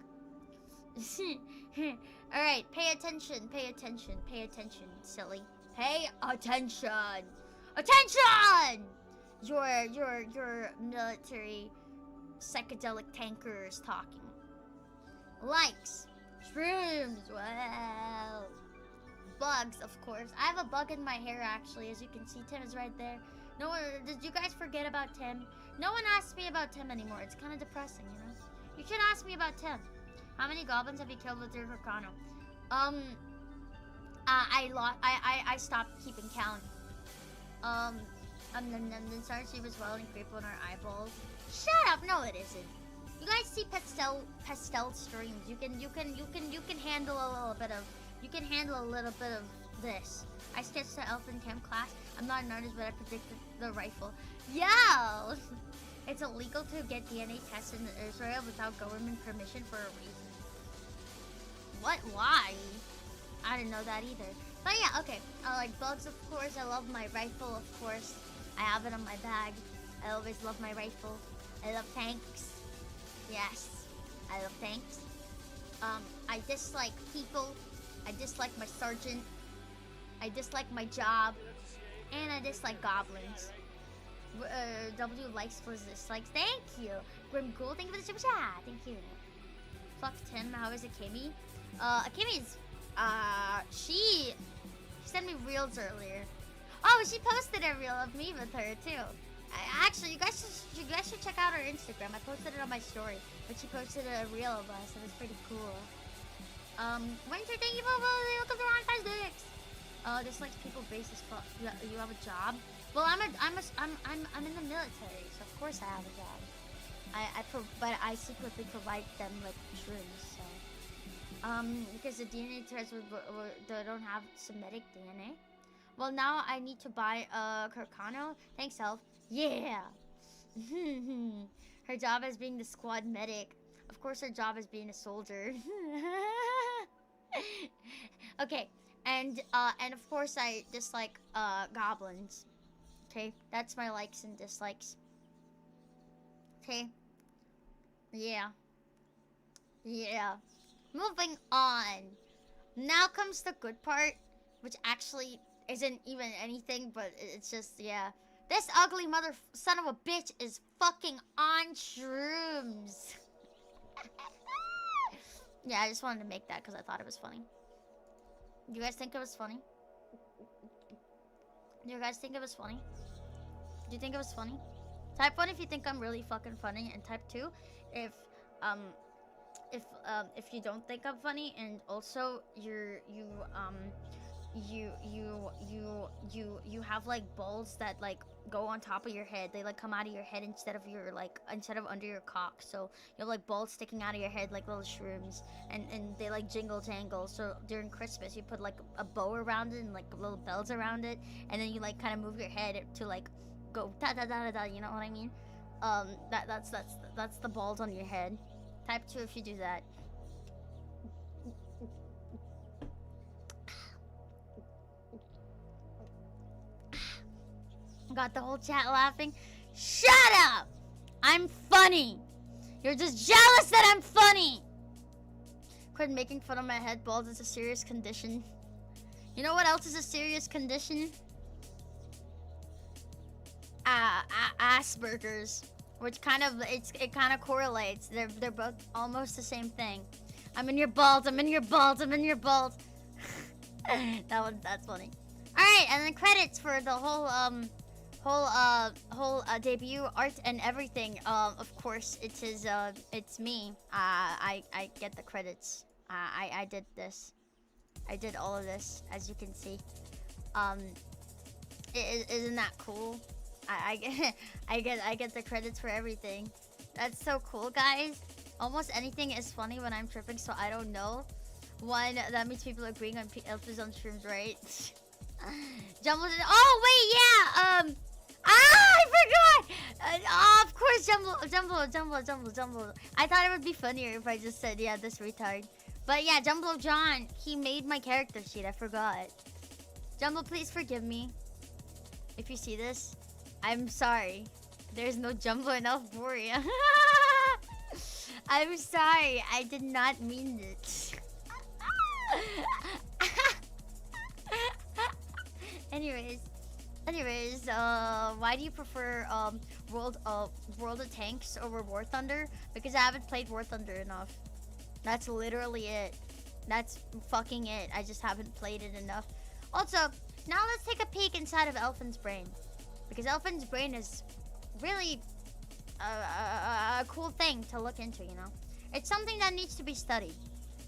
Alright, pay attention, silly. Pay attention! Attention! Your military psychedelic tanker is talking. Likes. Shrooms. Wow. Bugs, of course. I have a bug in my hair, actually. As you can see, Tim is right there. No one... Did you guys forget about Tim? No one asks me about Tim anymore. It's kind of depressing, you know? You should ask me about Tim. How many goblins have you killed with your Corcano? I stopped keeping count. Then started she was well and creep on our eyeballs. Shut up! No, it isn't. You guys see pastel streams. You can handle a little bit of. You can handle a little bit of this. I sketched the ELFIN camp class. I'm not an artist, but I predicted the rifle. Yo! It's illegal to get DNA tests in Israel without government permission for a reason. What? Why? I didn't know that either. But yeah, okay. I like bugs, of course. I love my rifle, of course. I have it on my bag. I always love my rifle. I love tanks. Yes, I love tanks. I dislike people. I dislike my sergeant. I dislike my job. And I dislike goblins. W likes plus dislikes. Thank you. Grim Ghoul, thank you for the super chat. Thank you. Fuck Tim, how is Akemi? Akemi's, she sent me reels earlier. Oh, she posted a reel of me with her too. Actually, you guys should check out her Instagram. I posted it on my story, but she posted a reel of us. It was pretty cool. Winter, thank you for welcome to Ron Fast Dicks. Dislikes people based as fuck. You have a job? Well, I'm in the military, so of course I have a job. But I secretly provide them with shrooms. So, because the DNA tests they don't have Semitic DNA. Well, now I need to buy a Corcano. Thanks, Elf. Yeah. Her job as being the squad medic. Of course, her job is being a soldier. Okay, and of course I dislike goblins. Okay, that's my likes and dislikes. Okay. Yeah. Moving on. Now comes the good part, which actually isn't even anything, but it's just, yeah. This ugly son of a bitch is fucking on shrooms. Yeah, I just wanted to make that because I thought it was funny. Do you guys think it was funny? Do you guys think it was funny? Do you think it was funny? Type 1 if you think I'm really fucking funny, and type 2 if if you don't think I'm funny, and also you have like balls that like go on top of your head. They like come out of your head instead of under your cock. So you have like balls sticking out of your head like little shrooms, and they like jingle jangle. So during Christmas you put like a bow around it and like little bells around it, and then you like kind of move your head to like go da da da da da. You know what I mean? That's the balls on your head. Type 2 if you do that. Got the whole chat laughing. Shut up! I'm funny. You're just jealous that I'm funny. Quit making fun of my head balls. It's a serious condition. You know what else is a serious condition? Asperger's, which it kind of correlates. They're both almost the same thing. I'm in your balls. I'm in your balls. I'm in your balls. That's funny. All right, and then credits for the whole debut art and everything. Of course, it's me. I get the credits. I did this. I did all of this, as you can see. Isn't that cool? I get the credits for everything. That's so cool, guys. Almost anything is funny when I'm tripping, so I don't know. One, that means people agreeing on ELFIN on streams, right? Jumbo. Oh wait, yeah. I forgot. Of course, Jumbo. I thought it would be funnier if I just said, yeah, this retard. But yeah, Jumbo John, he made my character sheet. I forgot. Jumbo, please forgive me. If you see this, I'm sorry. There's no Jumbo in Elfborea. I'm sorry. I did not mean it. Anyways, why do you prefer World of Tanks over War Thunder? Because I haven't played War Thunder enough. That's literally it. That's fucking it. I just haven't played it enough. Also, now let's take a peek inside of ELFIN's brain, because ELFIN's brain is really a cool thing to look into. You know, it's something that needs to be studied.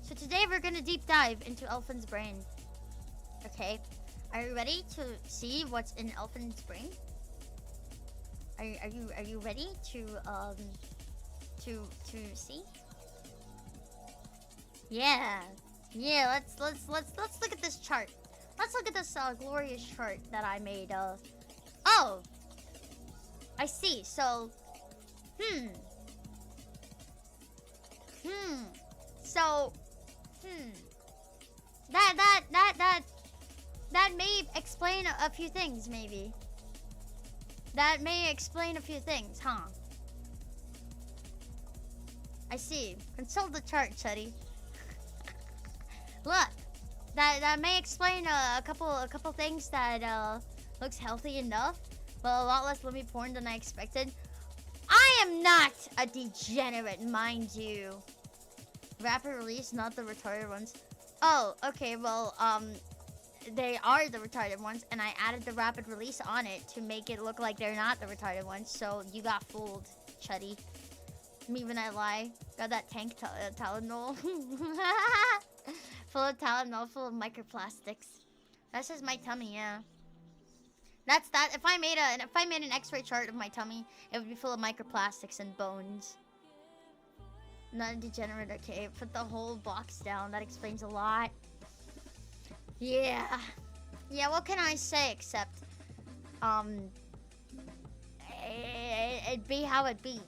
So today we're gonna deep dive into ELFIN's brain. Okay. Are you ready to see what's in ELFIN's brain? Are you ready to see? Yeah. Let's look at this chart. Let's look at this glorious chart that I made. Oh, I see. So, That may explain a few things, maybe. That may explain a few things, huh? I see. Consult the chart, Chuddy. Look, that may explain a couple things that looks healthy enough, but a lot less Lummy porn than I expected. I am not a degenerate, mind you. Rapid release, not the retarded ones. Oh, okay. Well, they are the retarded ones, and I added the rapid release on it to make it look like they're not the retarded ones. So you got fooled, Chuddy. Me when I lie. Got that tank Tylenol. Full of Tylenol, full of microplastics. That's just my tummy, yeah. That's that. If I made an X-ray chart of my tummy, it would be full of microplastics and bones. Not a degenerate, okay. Put the whole box down. That explains a lot. Yeah. Yeah, what can I say except it'd be how it be.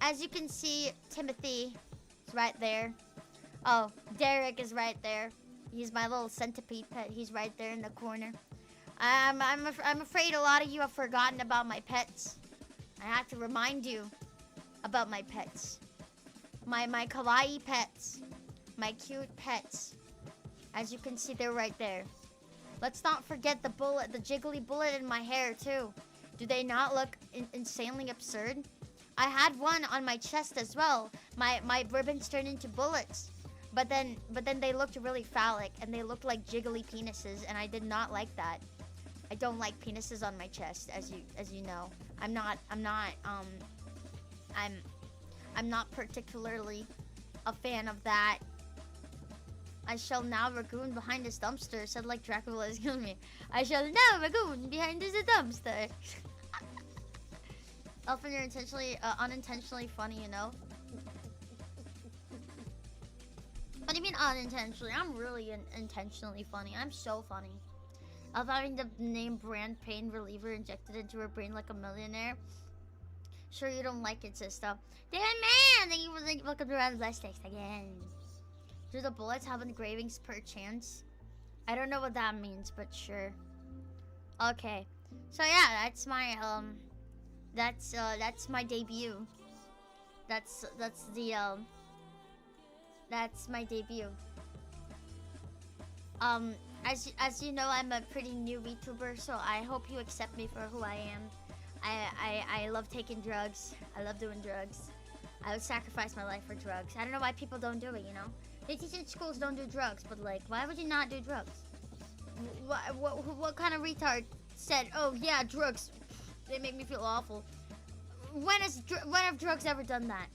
As you can see, Timothy is right there. Oh, Derek is right there. He's my little centipede pet. He's right there in the corner. I'm afraid a lot of you have forgotten about my pets. I have to remind you about my pets. My kawaii pets. My cute pets. As you can see, they're right there. Let's not forget the bullet, the jiggly bullet in my hair too. Do they not look insanely absurd? I had one on my chest as well. My ribbons turned into bullets. But then they looked really phallic and they looked like jiggly penises, and I did not like that. I don't like penises on my chest, as you know. I'm I'm not particularly a fan of that. I shall now ragoon behind this dumpster, said like Dracula, excuse me. I shall now ragoon behind this dumpster. Elfin, you're intentionally, unintentionally funny, you know? What do you mean unintentionally? I'm really intentionally funny. I'm so funny. Of having the name brand pain reliever injected into her brain like a millionaire. Sure you don't like it, sister. Damn man! Thank you for the welcome to Round Blast Text again. Do the bullets have engravings per chance? I don't know what that means, but sure. Okay. So yeah, that's my my debut. That's my debut. As you know, I'm a pretty new VTuber, so I hope you accept me for who I am. I love taking drugs. I love doing drugs. I would sacrifice my life for drugs. I don't know why people don't do it, you know? They teach in schools don't do drugs, but like, why would you not do drugs? What kind of retard said, oh yeah, drugs, they make me feel awful? When have drugs ever done that?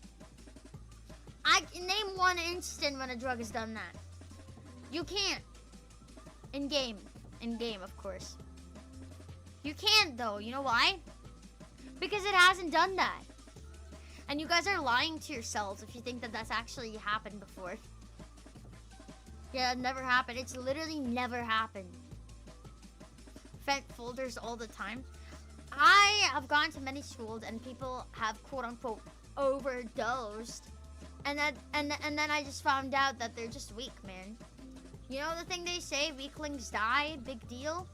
Name one instant when a drug has done that. You can't. In game, of course. You can't though, you know why? Because it hasn't done that. And you guys are lying to yourselves if you think that that's actually happened before. Yeah, it never happened. It's literally never happened. Fent folders all the time. I have gone to many schools and people have quote unquote overdosed. And then I just found out that they're just weak, man. You know the thing they say, weaklings die, big deal?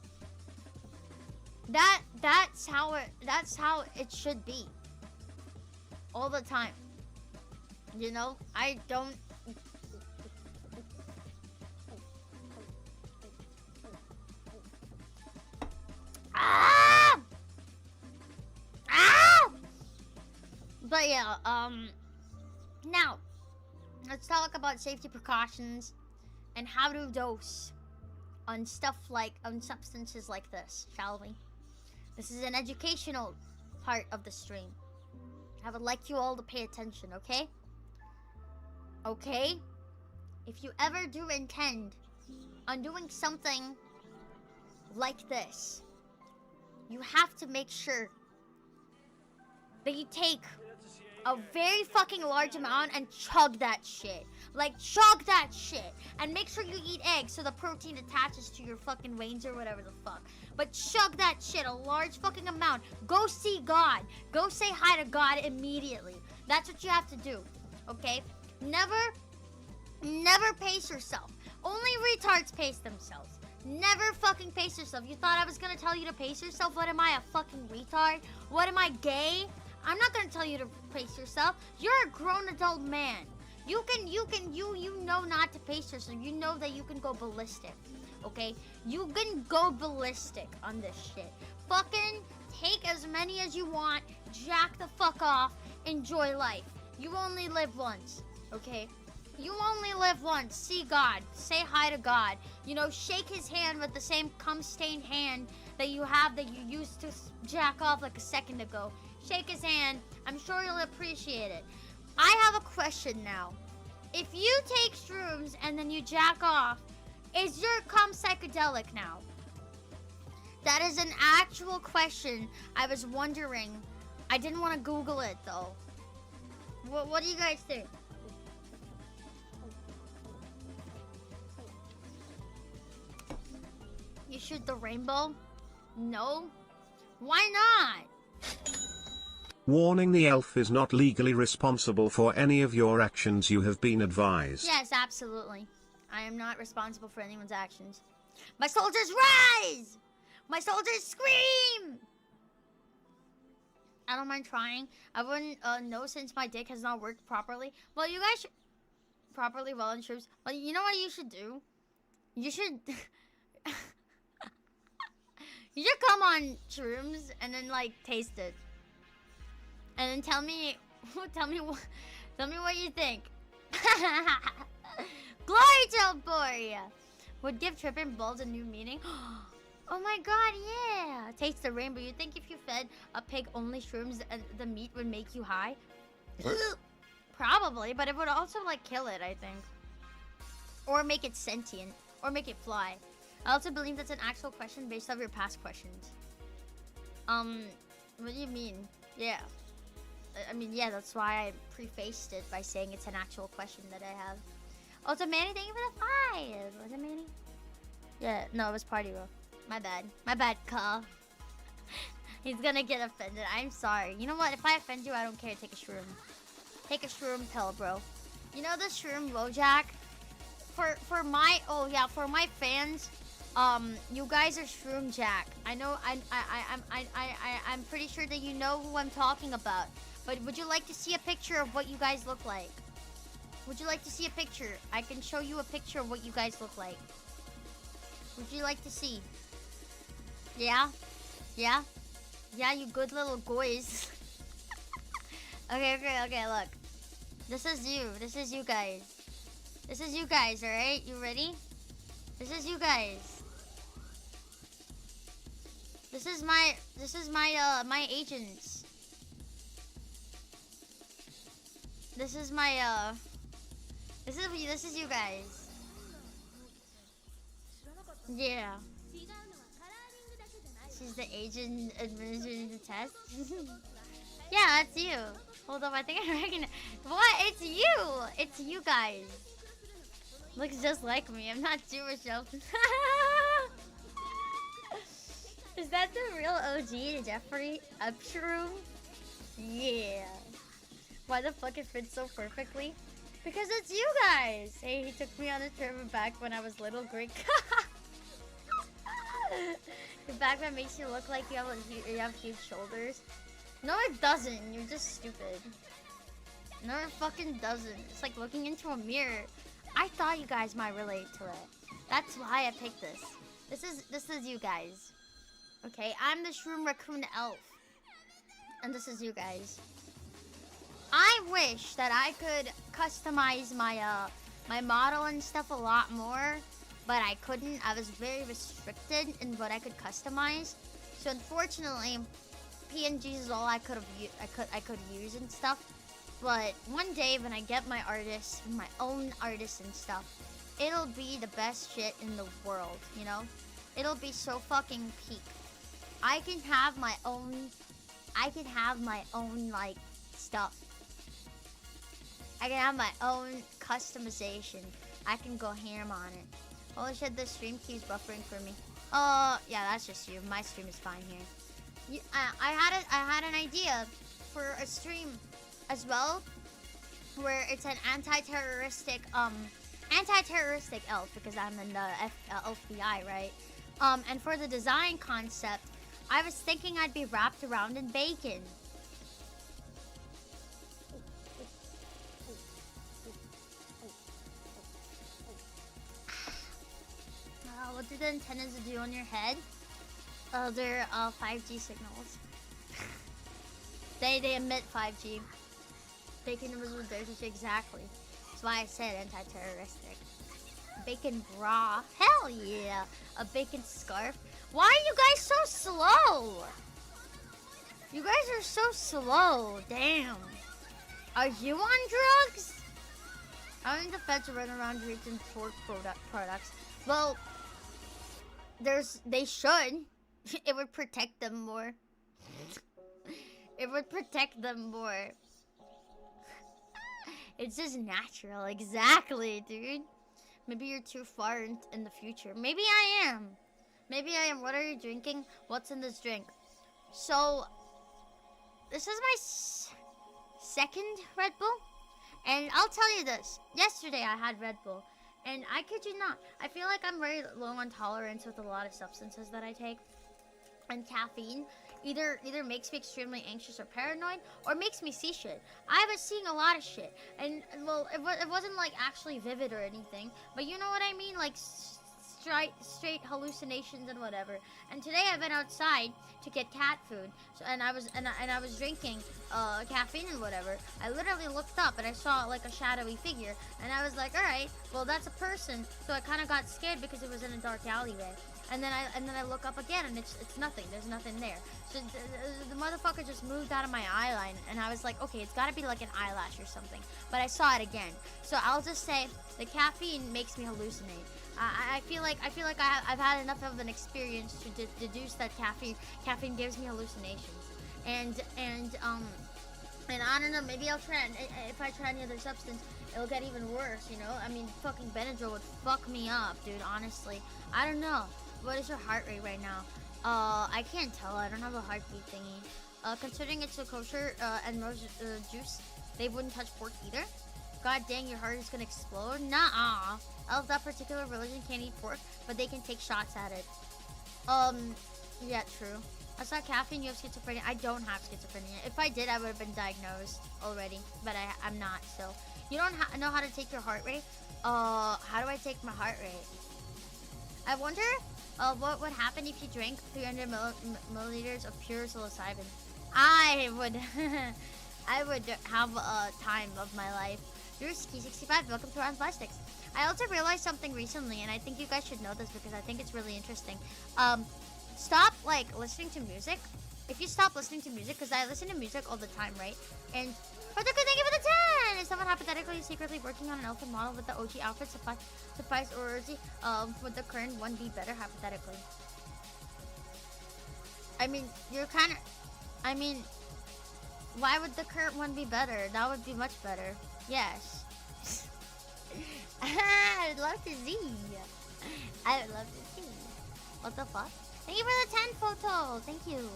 That's how it should be. All the time. You know, I don't But yeah, now let's talk about safety precautions and how to dose on substances like this, shall we? This is an educational part of the stream. I would like you all to pay attention, okay? Okay? If you ever do intend on doing something like this, you have to make sure that you take a very fucking large amount and chug that shit. Like, chug that shit. And make sure you eat eggs so the protein attaches to your fucking veins or whatever the fuck. But chug that shit, a large fucking amount. Go see God. Go say hi to God immediately. That's what you have to do, okay? Never pace yourself. Only retards pace themselves. Never fucking pace yourself. You thought I was gonna tell you to pace yourself? What am I, a fucking retard? What am I, gay? I'm not gonna tell you to pace yourself. You're a grown adult man. You know not to pace yourself. You know that you can go ballistic, okay? You can go ballistic on this shit. Fucking take as many as you want. Jack the fuck off. Enjoy life. You only live once, okay? You only live once. See God. Say hi to God. You know, shake his hand with the same cum-stained hand that you have that you used to jack off like a second ago. Shake his hand. I'm sure you'll appreciate it. I have a question now. If you take shrooms and then you jack off, is your cum psychedelic now? That is an actual question. I was wondering. I didn't want to Google it though. What do you guys think? You shoot the rainbow? No? Why not? Warning: the elf is not legally responsible for any of your actions. You have been advised. Yes, absolutely. I am not responsible for anyone's actions. My soldiers rise! My soldiers scream! I don't mind trying. I wouldn't know since my dick has not worked properly. Well, you guys should... Properly well in shrooms. Well, you know what you should do? You should... You should come on shrooms and then like taste it. And then tell me what you think. Glory to Alboria! Would give tripping balls a new meaning. Oh my god, yeah! Taste the rainbow. You think if you fed a pig only shrooms and the meat would make you high? Probably, but it would also like kill it, I think. Or make it sentient. Or make it fly. I also believe that's an actual question based off your past questions. What do you mean? Yeah. I mean, yeah, that's why I prefaced it by saying it's an actual question that I have. Also, Manny, thank you for the 5. Was it Manny? Yeah, no, it was Party Roll. My bad. My bad, Carl. He's gonna get offended. I'm sorry. You know what? If I offend you, I don't care. Take a shroom. Take a shroom pill, bro. You know the shroom Wojak? For my for my fans, you guys are Shroom Jack. I know. I'm pretty sure that you know who I'm talking about. But would you like to see a picture of what you guys look like? Would you like to see a picture? I can show you a picture of what you guys look like. Would you like to see? Yeah? Yeah? Yeah, you good little boys. Okay, look. This is you. This is you guys. This is you guys, alright? You ready? This is you guys. This is my my agents. This is my this is you guys. Yeah. She's the agent administering the test. Yeah, that's you. Hold up, I think I recognize. What? It's you! It's you guys. Looks just like me. I'm not Jewish, Elfin. Is that the real OG Jeffrey Upshroom? Yeah. Why the fuck it fits so perfectly? Because it's you guys! Hey, he took me on a trip back when I was little Greek. Your backpack makes you look like you have huge shoulders. No, it doesn't. You're just stupid. No, it fucking doesn't. It's like looking into a mirror. I thought you guys might relate to it. That's why I picked this. This is you guys. Okay, I'm the Shroom Raccoon Elf. And this is you guys. I wish that I could customize my my model and stuff a lot more, but I couldn't. I was very restricted in what I could customize. So unfortunately, PNGs is all I could use and stuff. But one day when I get my artists, my own artists and stuff, it'll be the best shit in the world, you know? It'll be so fucking peak. I can have my own like stuff. I can have my own customization. I can go ham on it. Holy shit, the stream keeps buffering for me. Oh, yeah, that's just you. My stream is fine here. I had an idea for a stream as well, where it's an anti-terroristic elf, because I'm in the FBI, right? And for the design concept, I was thinking I'd be wrapped around in bacon. What do the antennas do on your head? They're 5G signals. They emit 5G. Bacon was with dirty, exactly. That's why I said anti-terroristic. Bacon bra, hell yeah! A bacon scarf. Why are you guys so slow? You guys are so slow. Damn. Are you on drugs? I don't think the feds run around drinking pork products. Well, they should. It would protect them more. It would protect them more. It's just natural. Exactly, dude. Maybe you're too far in the future. Maybe I am. Maybe I am. What are you drinking? What's in this drink? So, this is my second Red Bull. And I'll tell you this. Yesterday I had Red Bull. And I kid you not, I feel like I'm very low on tolerance with a lot of substances that I take. And caffeine either makes me extremely anxious or paranoid, or makes me see shit. I was seeing a lot of shit. And, well, it wasn't, like, actually vivid or anything. But you know what I mean? Like, straight hallucinations and whatever. And today I went outside to get cat food, so, and I was drinking caffeine and whatever. I literally looked up and I saw like a shadowy figure, and I was like, all right, well that's a person. So I kind of got scared because it was in a dark alleyway. and then I look up again, and it's nothing. There's nothing there. So the motherfucker just moved out of my eye line, and I was like, okay, it's gotta be like an eyelash or something. But I saw it again. So I'll just say the caffeine makes me hallucinate. I feel like I've had enough of an experience to deduce that caffeine gives me hallucinations. And I don't know, maybe I'll try, if I try any other substance, it'll get even worse, you know? I mean, fucking Benadryl would fuck me up, dude, honestly. I don't know. What is your heart rate right now? I can't tell. I don't have a heartbeat thingy. Considering it's a kosher, and rose juice, they wouldn't touch pork either. God dang, your heart is gonna explode. Nuh-uh. Of that particular religion can't eat pork, but they can take shots at it. Yeah, true. I saw caffeine, you have schizophrenia. I don't have schizophrenia. If I did, I would have been diagnosed already, but I'm not, so. You don't know how to take your heart rate? How do I take my heart rate? I wonder what would happen if you drank 300 milliliters of pure psilocybin. I would have a time of my life. You're Ski65, welcome to Round Plastics. I also realized something recently, and I think you guys should know this because I think it's really interesting. Stop, like, listening to music. If you stop listening to music, because I listen to music all the time, right? And, thank you for the 10! Is someone hypothetically secretly working on an ELFIN model with the OG outfit suffice or would the current one be better, hypothetically? I mean, why would the current one be better? That would be much better. Yes. I would love to see. I would love to see. What the fuck? Thank you for the 10 photo. Thank you.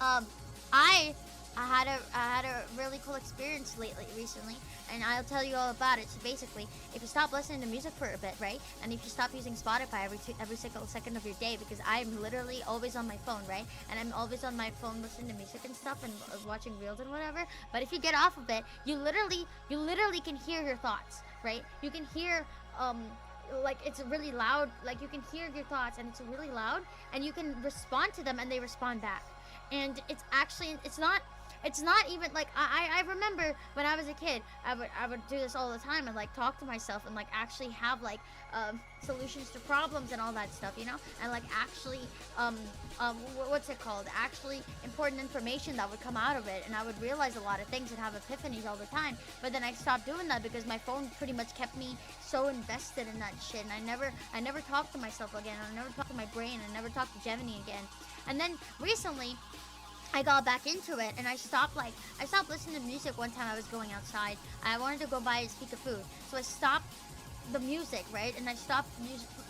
I had a really cool experience recently, and I'll tell you all about it. So basically, if you stop listening to music for a bit, right, and if you stop using Spotify every single second of your day, because I'm literally always on my phone, right, and I'm always on my phone listening to music and stuff and watching reels and whatever. But if you get off of it, you literally can hear your thoughts, right? You can hear like it's really loud, like you can hear your thoughts and it's really loud, and you can respond to them and they respond back. And it's actually, it's not even like, I remember when I was a kid, I would do this all the time and like talk to myself and like actually have like solutions to problems and all that stuff, you know, and like actually what's it called, actually important information that would come out of it, and I would realize a lot of things and have epiphanies all the time. But then I stopped doing that because my phone pretty much kept me so invested in that shit, and I never talked to myself again. I never talked to my brain. I never talked to Gemini again. And then recently I got back into it, and I stopped listening to music one time. I was going outside. I wanted to go buy a speak of food, so I stopped the music, right? And I stopped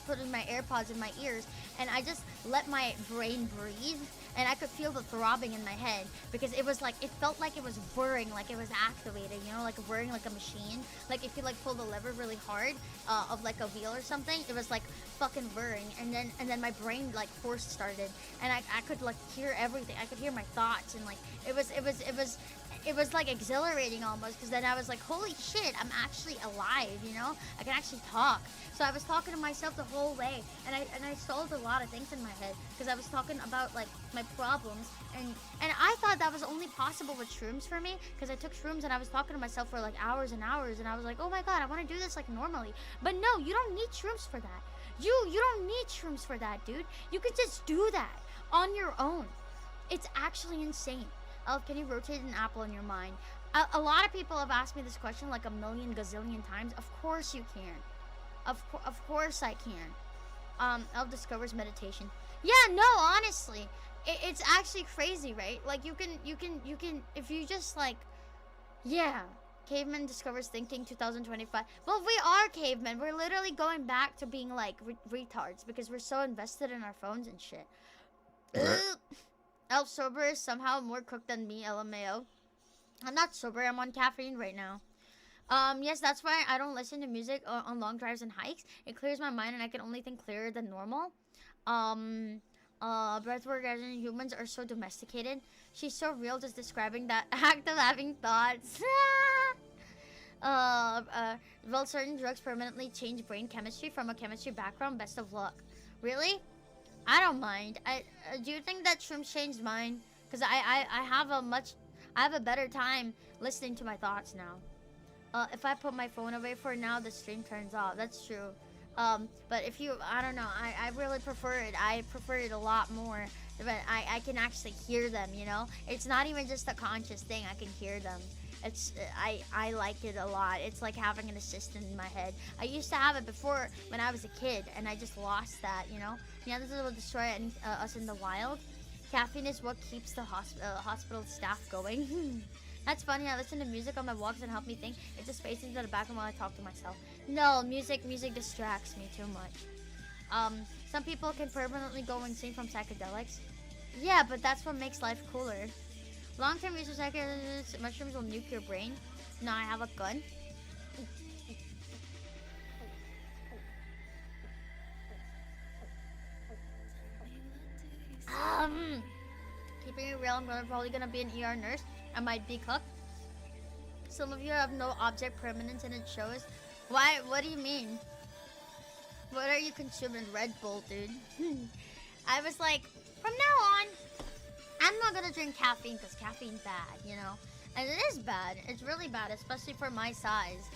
putting my AirPods in my ears, and I just let my brain breathe, and I could feel the throbbing in my head, because it was like, it felt like it was whirring, like it was activated, you know, like whirring like a machine. Like if you like pull the lever really hard of like a wheel or something, it was like fucking whirring. And then my brain like force started, and I could like hear everything. I could hear my thoughts, and like it was like exhilarating almost, because then I was like, holy shit, I'm actually alive, you know? I can actually talk. So I was talking to myself the whole way, and I solved a lot of things in my head, because I was talking about like my problems, and I thought that was only possible with shrooms for me, because I took shrooms and I was talking to myself for like hours and hours, and I was like, oh my god, I want to do this like normally. But no, you don't need shrooms for that. You don't need shrooms for that, dude. You can just do that on your own. It's actually insane. Can you rotate an apple in your mind? A lot of people have asked me this question like a million gazillion times. Of course you can. Of course I can. Elf discovers meditation. Yeah, no, honestly, it's actually crazy, right? Like you can, if you just like, yeah. Caveman discovers thinking 2025. Well, we are cavemen. We're literally going back to being like retards because we're so invested in our phones and shit. Elf sober is somehow more cooked than me, LMAO. I'm not sober, I'm on caffeine right now. Yes, that's why I don't listen to music on long drives and hikes. It clears my mind and I can only think clearer than normal. Breathwork as in humans are so domesticated. She's so real just describing that act of having thoughts. Well, certain drugs permanently change brain chemistry from a chemistry background. Best of luck. Really? I don't mind. Do you think that shrooms changed mine? Because I have a better time listening to my thoughts now. If I put my phone away for now, the stream turns off. That's true. But if you, I don't know, I really prefer it. I prefer it a lot more. But I can actually hear them, you know? It's not even just a conscious thing, I can hear them. It's I like it a lot. It's like having an assistant in my head. I used to have it before when I was a kid, and I just lost that, you know? Yeah, this will destroy us in the wild. Caffeine is what keeps the hospital staff going. That's funny, I listen to music on my walks and help me think. It just fades into the background while I talk to myself. No, music distracts me too much. Some people can permanently go insane from psychedelics. Yeah, but that's what makes life cooler. Long-term use of psychedelics, mushrooms will nuke your brain. No, I have a gun. Keeping it real, I'm probably gonna be an ER nurse. I might be cooked. Some of you have no object permanence and it shows. Why? What do you mean? What are you consuming? Red Bull, dude. I was like, from now on, I'm not gonna drink caffeine because caffeine's bad, you know? And it is bad. It's really bad, especially for my size.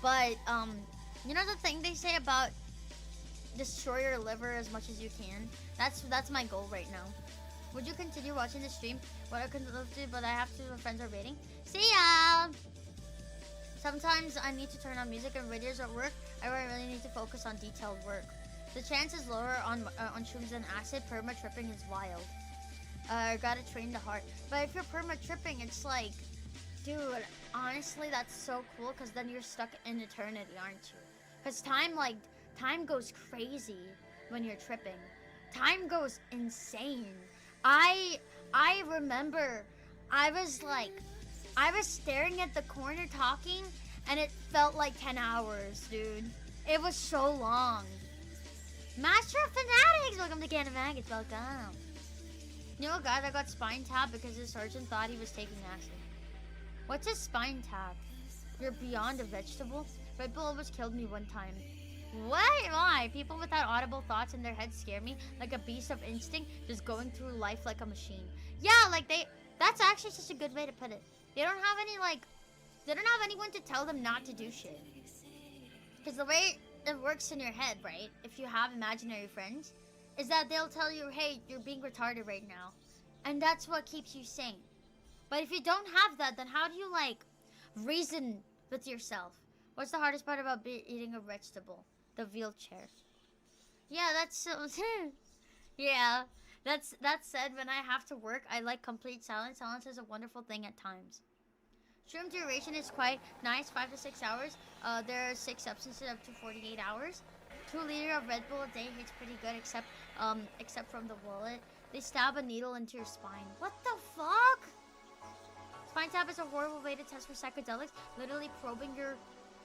But, you know the thing they say about destroy your liver as much as you can? That's my goal right now. Would you continue watching the stream? What I could love to, but I have to, my friends are waiting. See ya! Sometimes I need to turn on music and radios at work. I really need to focus on detailed work. The chance is lower on shrooms than acid. Perma tripping is wild. Gotta train the heart. But if you're perma tripping, it's like, dude, honestly, that's so cool because then you're stuck in eternity, aren't you? Because time goes crazy when you're tripping. Time goes insane. I remember I was staring at the corner talking and it felt like 10 hours, dude. It was so long. Master of Fanatics! Welcome to xdNtvALiGm0. Welcome. You know a guy that got spine tapped because his surgeon thought he was taking acid. What's a spine tap? You're beyond a vegetable? Red Bull almost killed me one time. What? Why? People without audible thoughts in their heads scare me like a beast of instinct just going through life like a machine. Yeah, like that's actually just a good way to put it. They don't have anyone to tell them not to do shit. Because the way it works in your head, right? If you have imaginary friends, is that they'll tell you, hey, you're being retarded right now. And that's what keeps you sane. But if you don't have that, then how do you, reason with yourself? What's the hardest part about eating a vegetable? The wheelchair. Yeah, that's so... yeah. That said, when I have to work, I like complete silence. Silence is a wonderful thing at times. Shroom duration is quite nice, 5 to 6 hours. There are 6 substances up to 48 hours. 2 liters of Red Bull a day hits pretty good, except from the wallet. They stab a needle into your spine. What the fuck? Spine tap is a horrible way to test for psychedelics. Literally probing your...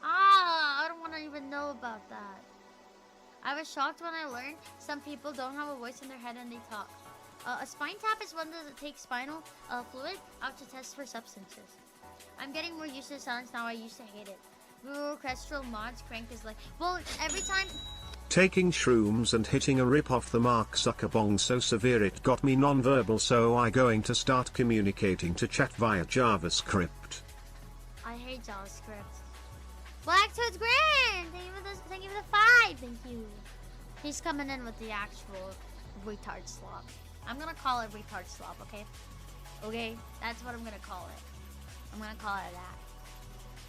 I don't want to even know about that. I was shocked when I learned some people don't have a voice in their head and they talk. A spine tap is one that takes spinal fluid out to test for substances. I'm getting more used to silence now. I used to hate it. Orchestral mods crank is like... Well, every time... Taking shrooms and hitting a rip off the mark sucker bong so severe it got me non-verbal, so I going to start communicating to chat via JavaScript. I hate JavaScript. Blacktoad's grand! Thank you for the 5! Thank you. He's coming in with the actual retard slop. I'm gonna call it retard slop, okay? Okay? That's what I'm gonna call it. I'm gonna call it that.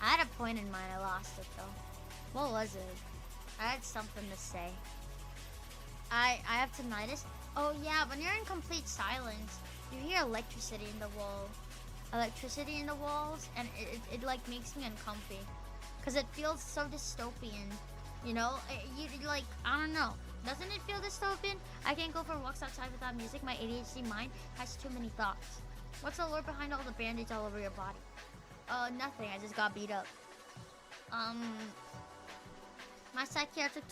I had a point in mind, I lost it though. What was it? I had something to say. I have tinnitus. Oh yeah, when you're in complete silence, you hear electricity in the wall. Electricity in the walls, and it like makes me uncomfy. Cause it feels so dystopian. You know? I don't know. Doesn't it feel dystopian? I can't go for walks outside without music. My ADHD mind has too many thoughts. What's the lore behind all the bandage all over your body? Nothing. I just got beat up. My psychiatrist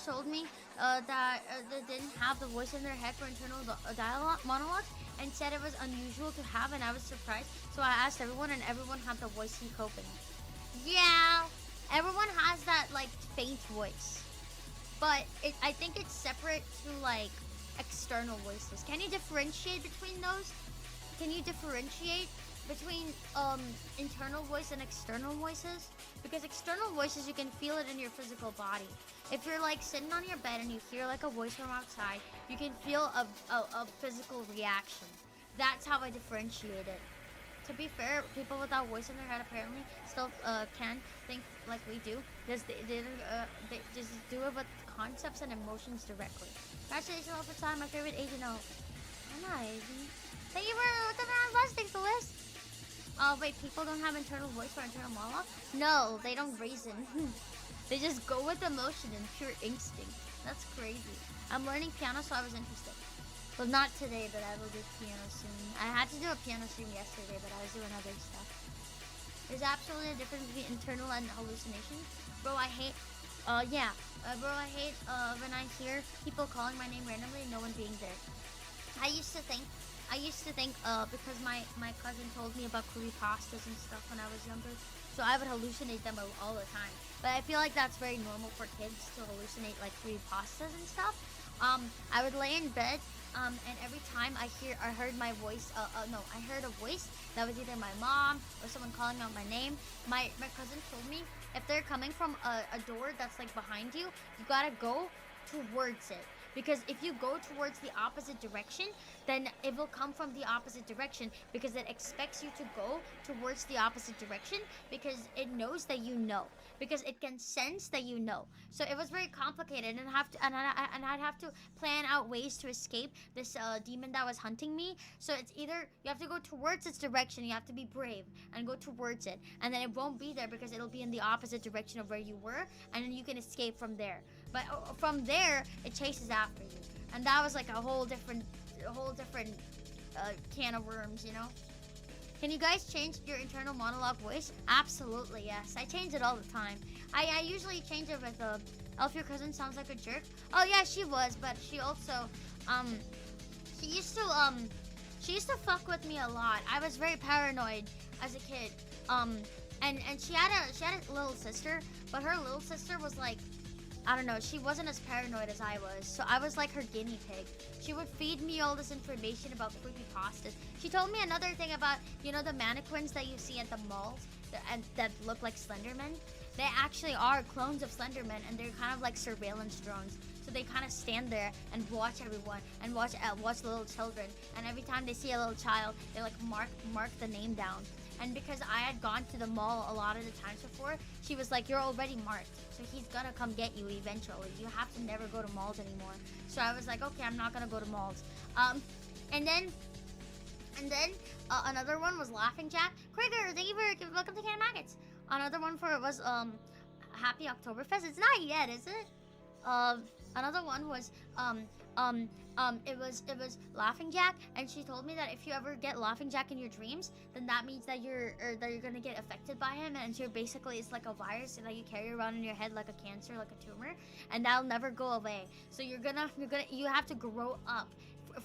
told me that they didn't have the voice in their head for internal dialogue monologues and said it was unusual to have, and I was surprised. So I asked everyone, and everyone had the voice he coping. Yeah, everyone has that faint voice, but I think it's separate to external voices. Can you differentiate between those? Can you differentiate internal voice and external voices, because external voices you can feel it in your physical body. If you're like sitting on your bed and you hear like a voice from outside, you can feel a physical reaction. That's how I differentiate it. To be fair, people without voice in their head apparently still can think like we do. They just do it with concepts and emotions directly. Congratulations all for time, my favorite agent. Oh, nice. Thank you for the round blessings, the list. Oh wait, people don't have internal voice or internal monologue? No, they don't reason. They just go with emotion and pure instinct. That's crazy. I'm learning piano, so I was interested. Well, not today, but I will do piano soon. I had to do a piano stream yesterday, but I was doing other stuff. There's absolutely a difference between internal and hallucination. Bro, I hate, bro, I hate when I hear people calling my name randomly and no one being there. I used to think because my cousin told me about creepypastas and stuff when I was younger, so I would hallucinate them all the time. But I feel like that's very normal for kids to hallucinate like creepypastas and stuff. I would lay in bed, and every time I heard my voice, I heard a voice that was either my mom or someone calling out my name. My cousin told me if they're coming from a door that's like behind you, you gotta go towards it. Because if you go towards the opposite direction, then it will come from the opposite direction, because it expects you to go towards the opposite direction because it knows that you know, because it can sense that you know. So it was very complicated, and I'd have to plan out ways to escape this demon that was hunting me. So it's either you have to go towards its direction, you have to be brave and go towards it, and then it won't be there because it'll be in the opposite direction of where you were, and then you can escape from there. But from there, it chases after you, and that was like a whole different can of worms, you know. Can you guys change your internal monologue voice? Absolutely, yes. I change it all the time. I usually change it with Elf, your cousin sounds like a jerk. Oh yeah, she was, but she also she used to fuck with me a lot. I was very paranoid as a kid. And she had a little sister, but her little sister was like, I don't know, she wasn't as paranoid as I was, so I was like her guinea pig. She would feed me all this information about creepypastas. She told me another thing about, you know, the mannequins that you see at the malls that look like Slendermen? They actually are clones of Slendermen, and they're kind of like surveillance drones. So they kind of stand there and watch everyone and watch little children. And every time they see a little child, they like mark the name down. And because I had gone to the mall a lot of the times before, she was like, you're already marked, so he's gonna come get you eventually. You have to never go to malls anymore. So I was like, okay, I'm not gonna go to malls. And then another one was Laughing Jack. Krieger, thank you for welcome to Can of Maggots. Another one for it was Happy Oktoberfest. It's not yet, is it? Another one was it was Laughing Jack, and she told me that if you ever get Laughing Jack in your dreams, then that means that you're gonna get affected by him, and you're basically, it's like a virus that you carry around in your head like a cancer, like a tumor, and that'll never go away. So you have to grow up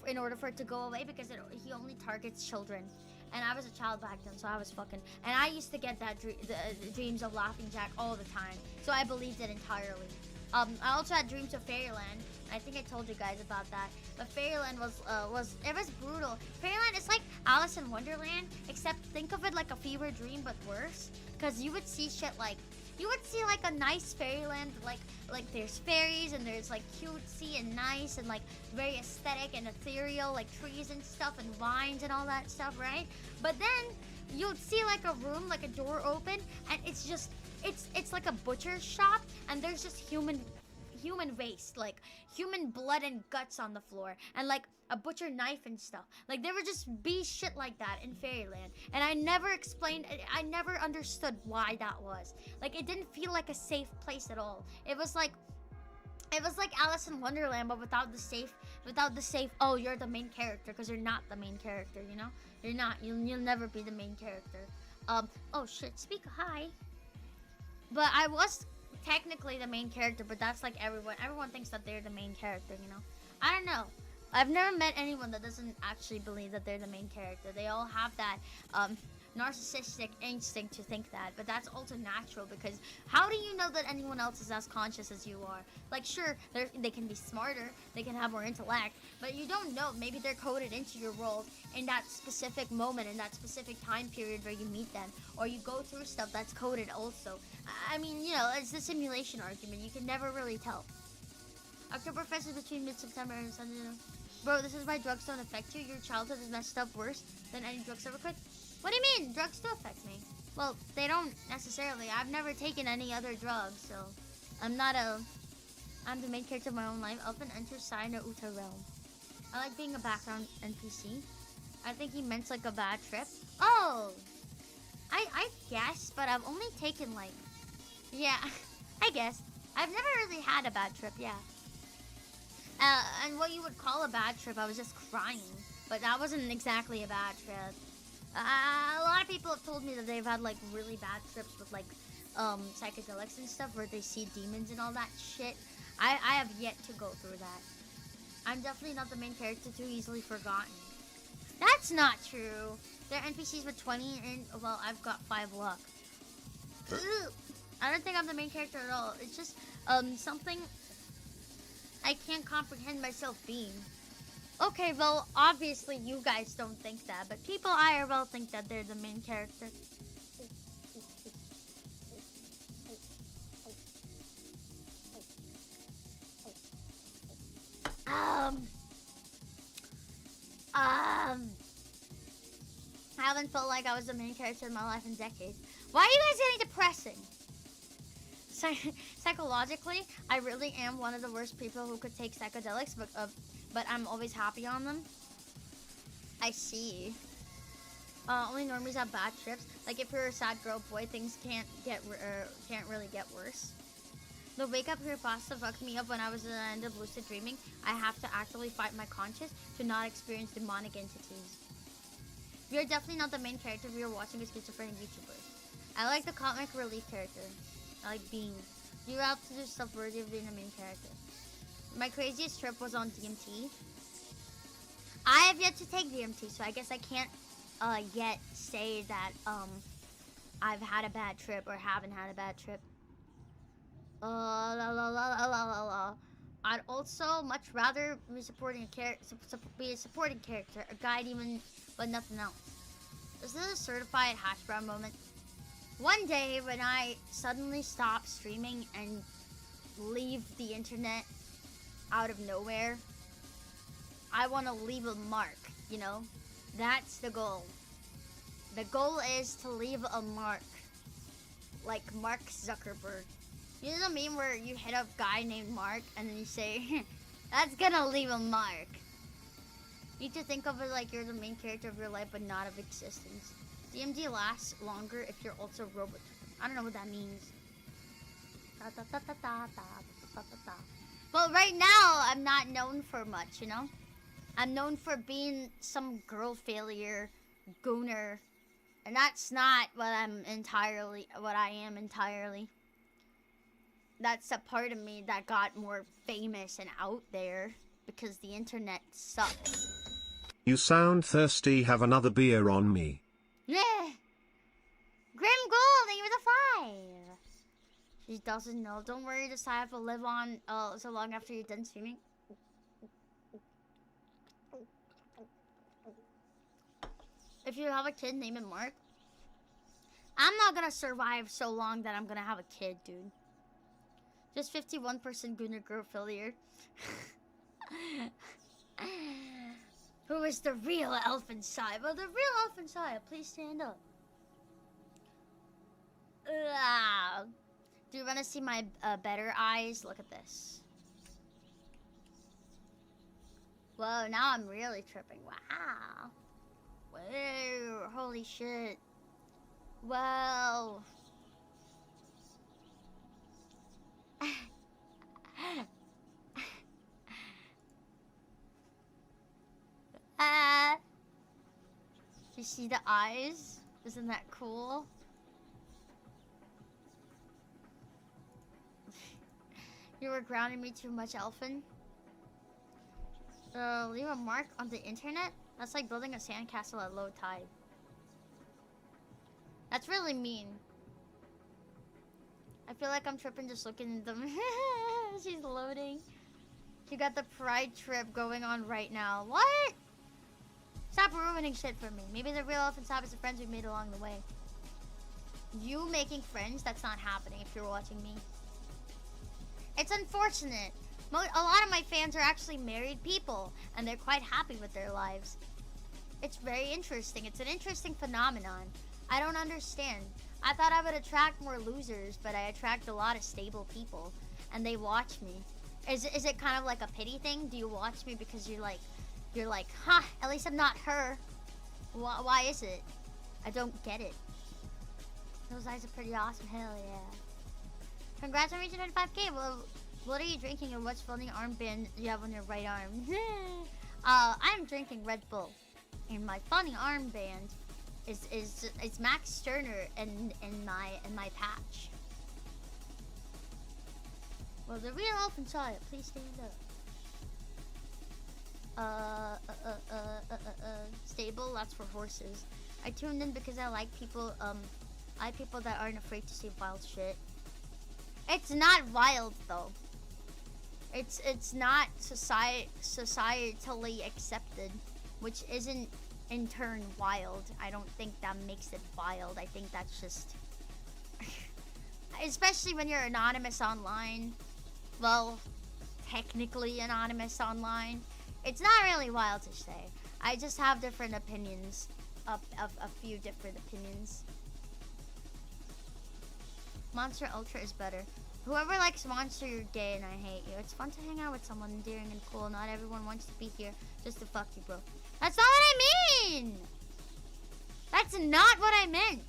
in order for it to go away, because he only targets children. And I was a child back then, so I was fucking... And I used to get that the dreams of Laughing Jack all the time, so I believed it entirely. I also had dreams of Fairyland. I think I told you guys about that. But Fairyland was brutal. Fairyland is like Alice in Wonderland, except think of it like a fever dream, but worse. Because you would see shit like... You would see like a nice fairyland, like there's fairies and there's like cutesy and nice and like very aesthetic and ethereal, like trees and stuff and vines and all that stuff, right? But then you'll see like a room, like a door open, and it's just it's like a butcher shop, and there's just human waste, like human blood and guts on the floor, and like a butcher knife and stuff. Like there would just be shit like that in Fairyland, and I never understood why that was. Like it didn't feel like a safe place at all. It was like Alice in Wonderland, but without the safe. Oh, you're the main character, because you're not the main character, you know. You're not. You'll never be the main character. Oh shit. Speak hi. But I was technically the main character, but that's like everyone thinks that they're the main character, you know. I don't know. I've never met anyone that doesn't actually believe that they're the main character. They all have that narcissistic instinct to think that, but that's also natural because how do you know that anyone else is as conscious as you are? Like, sure, they can be smarter, they can have more intellect, but you don't know. Maybe they're coded into your world in that specific moment, in that specific time period where you meet them, or you go through stuff that's coded also. I mean, you know, it's the simulation argument. You can never really tell. Oktoberfest is between mid-September and Sunday. Bro, this is why drugs don't affect you. Your childhood is messed up worse than any drugs ever could. What do you mean? Drugs do affect me. Well, they don't necessarily. I've never taken any other drugs, so I'm the main character of my own life. Elfin enters Sina Uta realm. I like being a background NPC. I think he meant like a bad trip. Oh! I guess, but I've only taken like... Yeah, I guess. I've never really had a bad trip, yeah. And what you would call a bad trip, I was just crying. But that wasn't exactly a bad trip. A lot of people have told me that they've had like really bad trips with like psychedelics and stuff where they see demons and all that shit. I have yet to go through that. I'm definitely not the main character, too easily forgotten. That's not true. There are NPCs with 20 and, well, I've got 5 luck. Ugh. I don't think I'm the main character at all. It's just something I can't comprehend myself being. Okay, well, obviously you guys don't think that, but people IRL think that they're the main character. I haven't felt like I was the main character in my life in decades. Why are you guys getting depressing? Psychologically, I really am one of the worst people who could take psychedelics, but I'm always happy on them. I see. Only normies have bad trips. Like if you're a sad girl boy, things can't really get worse. The wake up creepypasta fucked me up when I was in the end of lucid dreaming. I have to actively fight my conscience to not experience demonic entities. You're definitely not the main character if you're watching a schizophrenic YouTuber. I like the comic relief character. I like being. You have to do stuff worthy of being a main character. My craziest trip was on DMT. I have yet to take DMT, so I guess I can't yet say that I've had a bad trip or haven't had a bad trip. I'd also much rather be supporting a supporting character, a guide even, but nothing else. This is a certified hash brown moment. One day when I suddenly stop streaming and leave the internet out of nowhere, I want to leave a mark, you know? That's the goal. The goal is to leave a mark. Like Mark Zuckerberg. You know what I mean? Where you hit up a guy named Mark and then you say, that's gonna leave a mark. You need to think of it like you're the main character of your life but not of existence. DMD lasts longer if you're also robot. I don't know what that means. Well, right now, I'm not known for much, you know? I'm known for being some girl failure, gooner. And that's not what I am entirely. That's a part of me that got more famous and out there because the internet sucks. You sound thirsty, have another beer on me. Yeah. Grim Gold, thank you for the 5. She doesn't know. Don't worry, this I have to live on so long after you're done streaming. If you have a kid, name him Mark. I'm not gonna survive so long that I'm gonna have a kid, dude. Just 51% Gooner girl failure. Who is the real Elfin Sire? Well, the real Elfin Sire, please stand up. Do you want to see my better eyes? Look at this. Whoa, now I'm really tripping. Wow. Whoa, holy shit. Whoa. You see the eyes? Isn't that cool? You were grounding me too much, Elfin. Leave a mark on the internet? That's like building a sandcastle at low tide. That's really mean. I feel like I'm tripping just looking at them. She's loading. You got the pride trip going on right now. What? Stop ruining shit for me. Maybe the real elephant stop is the friends we made along the way. You making friends? That's not happening if you're watching me. It's unfortunate. A lot of my fans are actually married people, and they're quite happy with their lives. It's very interesting. It's an interesting phenomenon. I don't understand. I thought I would attract more losers, but I attract a lot of stable people, and they watch me. Is it kind of like a pity thing? Do you watch me because you're like, huh, at least I'm not her. Why is it? I don't get it. Those eyes are pretty awesome. Hell yeah. Congrats on reaching 25K. Well, what are you drinking and what's funny armband you have on your right arm? I'm drinking Red Bull. And my funny armband is Max Sterner in my patch. Well, the real elfin saw it. Please stand up. Stable, that's for horses. I tuned in because I like people that aren't afraid to say wild shit. It's not wild though. It's not societally accepted, which isn't in turn wild. I don't think that makes it wild. I think that's just especially when you're anonymous online. Well, technically anonymous online. It's not really wild to say. I just have different opinions. A few different opinions. Monster Ultra is better. Whoever likes Monster, you're gay and I hate you. It's fun to hang out with someone endearing and cool. Not everyone wants to be here just to fuck you, bro. That's not what I mean! That's not what I meant!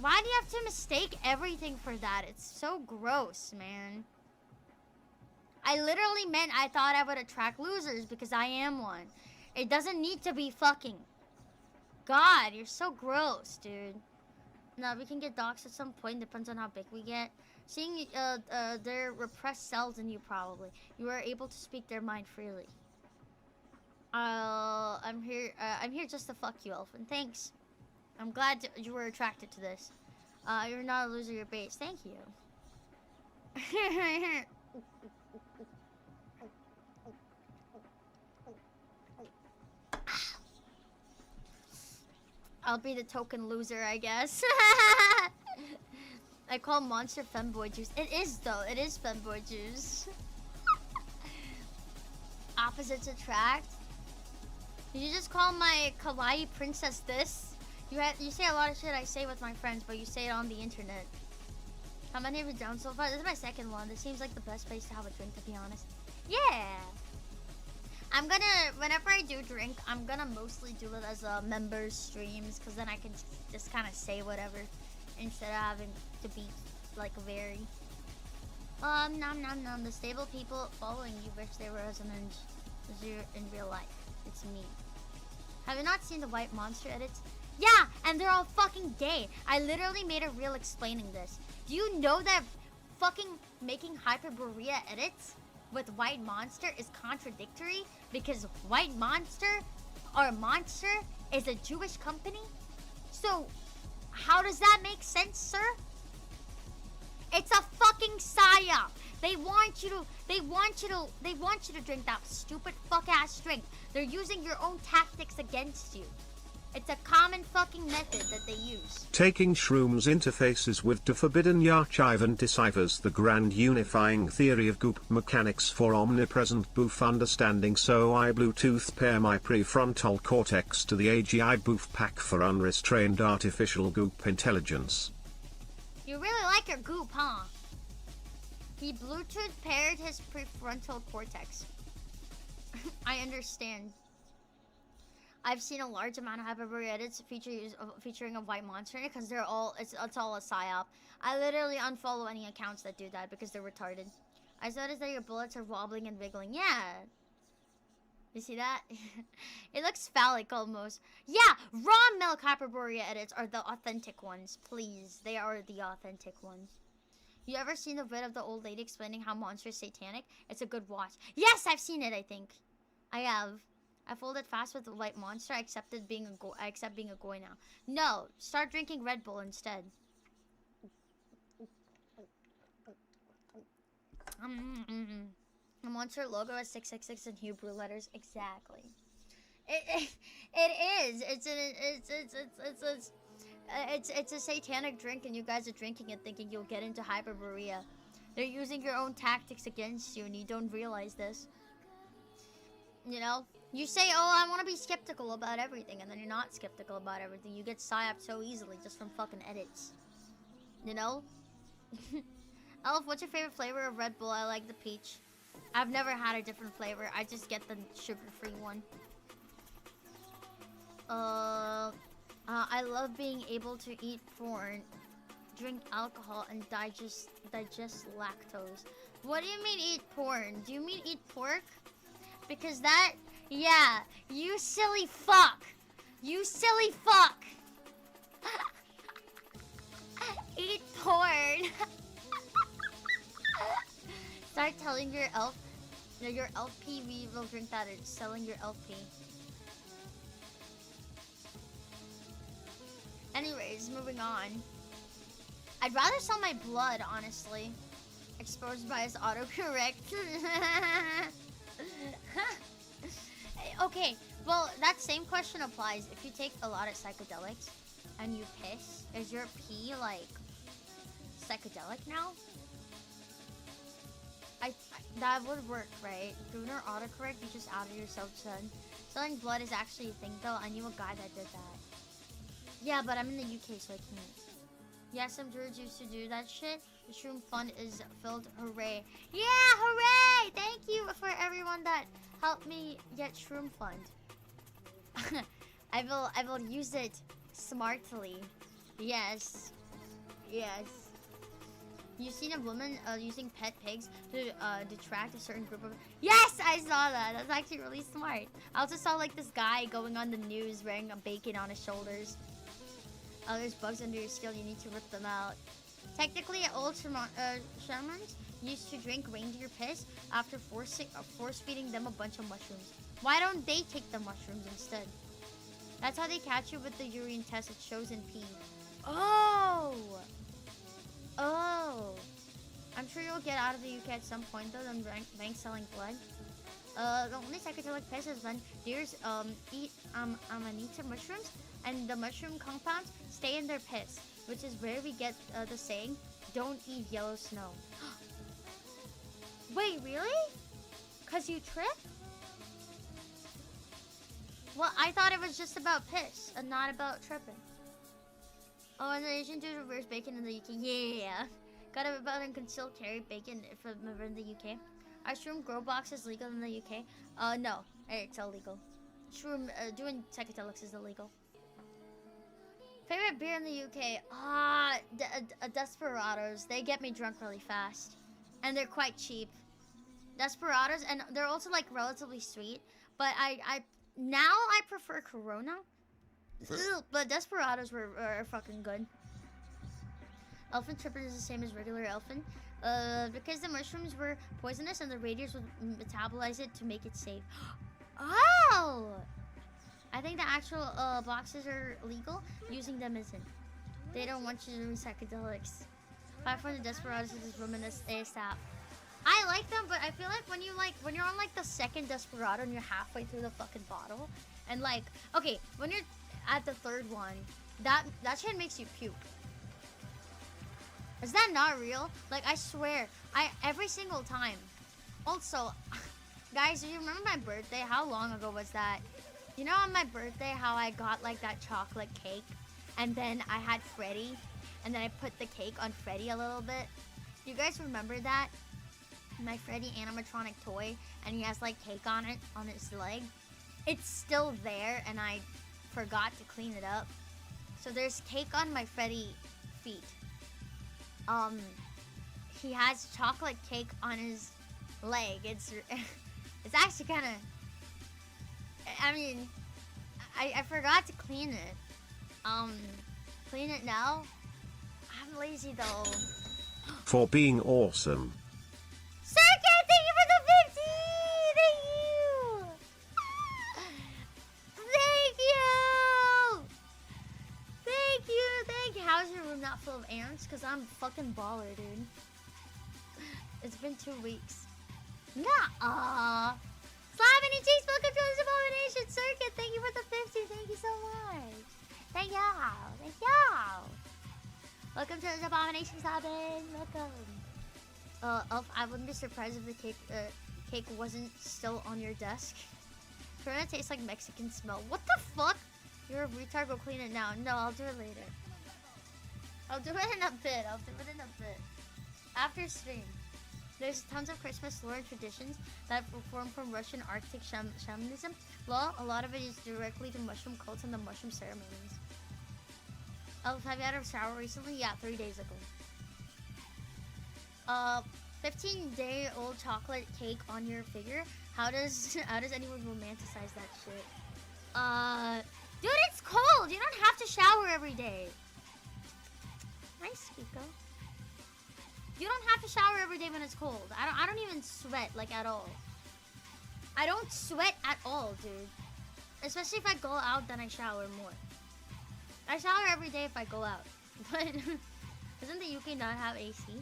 Why do you have to mistake everything for that? It's so gross, man. I literally meant I thought I would attract losers because I am one. It doesn't need to be fucking. God, you're so gross, dude. No, we can get doxxed at some point. Depends on how big we get. Seeing their repressed cells in you, probably. You are able to speak their mind freely. I'm here just to fuck you, Elfin. Thanks. I'm glad you were attracted to this. You're not a loser, you're base. Thank you. I'll be the token loser, I guess. I call Monster femboy juice. It is though. It is femboy juice. Opposites attract. Did you just call my kawaii princess this? You say a lot of shit I say with my friends, but you say it on the internet. How many have you done so far? This is my second one. This seems like the best place to have a drink, to be honest. Yeah. Whenever I do drink, I'm gonna mostly do it as a members streams, because then I can just kind of say whatever instead of having to be like very nom nom nom. The stable people following you wish they were as in real life. It's me. Have you not seen the white monster edits? Yeah, and they're all fucking gay. I literally made a reel explaining this. Do you know that fucking making Hyperborea edits with White Monster is contradictory? Because White Monster, or Monster, is a Jewish company? So, how does that make sense, sir? It's a fucking psyop. They want you to drink that stupid fuck-ass drink. They're using your own tactics against you. It's a common fucking method that they use. Taking shrooms interfaces with the forbidden archive and deciphers the grand unifying theory of goop mechanics for omnipresent boof understanding, so I Bluetooth pair my prefrontal cortex to the AGI boof pack for unrestrained artificial goop intelligence. You really like your goop, huh? He Bluetooth paired his prefrontal cortex. I understand. I've seen a large amount of Hyperborea edits featuring a white monster because they're all it's all a psyop. I literally unfollow any accounts that do that because they're retarded. I noticed that your bullets are wobbling and wiggling. Yeah. You see that? It looks phallic almost. Yeah, raw milk Hyperborea edits are the authentic ones. Please, they are the authentic ones. You ever seen the vid of the old lady explaining how monster is satanic? It's a good watch. Yes, I've seen it, I think. I have. I folded fast with the light monster. I accept being a goy now. No, start drinking Red Bull instead. The monster logo has 666 in Hebrew letters. Exactly. It is. It's a satanic drink, and you guys are drinking it thinking you'll get into Hyperborea. They're using your own tactics against you, and you don't realize this. You know? You say, oh, I want to be skeptical about everything, and then you're not skeptical about everything. You get psyoped so easily just from fucking edits. You know? Elf, what's your favorite flavor of Red Bull? I like the peach. I've never had a different flavor. I just get the sugar-free one. I love being able to eat porn, drink alcohol, and digest lactose. What do you mean eat porn? Do you mean eat pork? Because that, yeah, you silly fuck. You silly fuck. Eat porn. Start telling your LP we will drink that. It's selling your LP. Anyways, moving on. I'd rather sell my blood, honestly. Exposed by his autocorrect. Okay, well, that same question applies. If you take a lot of psychedelics and you piss, is your pee, like, psychedelic now? That would work, right? Doing our autocorrect, you just outed yourself, son. Selling blood is actually a thing, though. I knew a guy that did that. Yeah, but I'm in the UK, so I can't. Yeah, some druids used to do that shit. The Shroom Fund is filled. Hooray. Yeah, hooray! Thank you for everyone that helped me get Shroom Fund. I will use it smartly. Yes. Yes. You've seen a woman using pet pigs to detract a certain group of... Yes, I saw that. That's actually really smart. I also saw like this guy going on the news wearing a bacon on his shoulders. There's bugs under your skin. You need to rip them out. Technically, old shamans used to drink reindeer piss after force feeding them a bunch of mushrooms. Why don't they take the mushrooms instead? That's how they catch you with the urine test. It shows in pee. Oh! Oh! I'm sure you'll get out of the UK at some point, though. Then rank selling blood. The only psychedelic piss is when deers eat amanita mushrooms, and the mushroom compounds stay in their piss, which is where we get the saying, "Don't eat yellow snow." Wait, really? 'Cause you trip? Well, I thought it was just about piss and not about tripping. Oh, and the Asian dude who wears bacon in the UK. Yeah. Got it about and concealed carry bacon if I'm ever in the UK. Are shroom grow boxes legal in the UK? No. It's illegal. Shroom, doing psychedelics is illegal. Favorite beer in the UK? Desperados. They get me drunk really fast. And they're quite cheap. Desperados, and they're also like relatively sweet. But now I prefer Corona. But Desperados were fucking good. Elfin tripping is the same as regular elfin. Because the mushrooms were poisonous and the radiators would metabolize it to make it safe. Oh! I think the actual boxes are legal. Using them isn't. They don't want you to do psychedelics. 5 from the Desperados is this woman ASAP. I like them, but I feel like when you're on like the second Desperado and you're halfway through the fucking bottle, and like, okay, when you're at the third one, that shit makes you puke. Is that not real? Like, I swear, every single time. Also, guys, do you remember my birthday? How long ago was that? You know on my birthday how I got like that chocolate cake, and then I had Freddy, and then I put the cake on Freddy a little bit? Do you guys remember that? My Freddy animatronic toy, and he has like cake on it, on his leg. It's still there, and I forgot to clean it up. So there's cake on my Freddy feet. He has chocolate cake on his leg. It's actually kind of, I mean, I forgot to clean it. Clean it now? I'm lazy though. For being awesome. Circuit, thank you for the 50! Thank you! Yuki, how's your room not full of ants? Cause I'm fucking baller, dude. It's been 2 weeks. Nah. Slapping and cheeks, welcome to this Abomination Circuit. Thank you for the 50. Thank you so much. Thank y'all. Thank y'all. Welcome to this Abomination Slapping. Welcome. Elf, I wouldn't be surprised if the cake wasn't still on your desk. Corona tastes like Mexican smell. What the fuck? You're a retard. Go clean it now. No, I'll do it later. I'll do it in a bit. After stream. There's tons of Christmas lore and traditions that form from Russian Arctic shamanism. Well, a lot of it is directly to mushroom cults and the mushroom ceremonies. Oh, have you had a shower recently? Yeah, 3 days ago. 15-day-old chocolate cake on your figure. How does anyone romanticize that shit? Dude, it's cold. You don't have to shower every day. Nice, Pico. You don't have to shower every day when it's cold. I don't even sweat, like, at all. I don't sweat at all, dude. Especially if I go out, then I shower more. I shower every day if I go out. But doesn't the UK not have AC?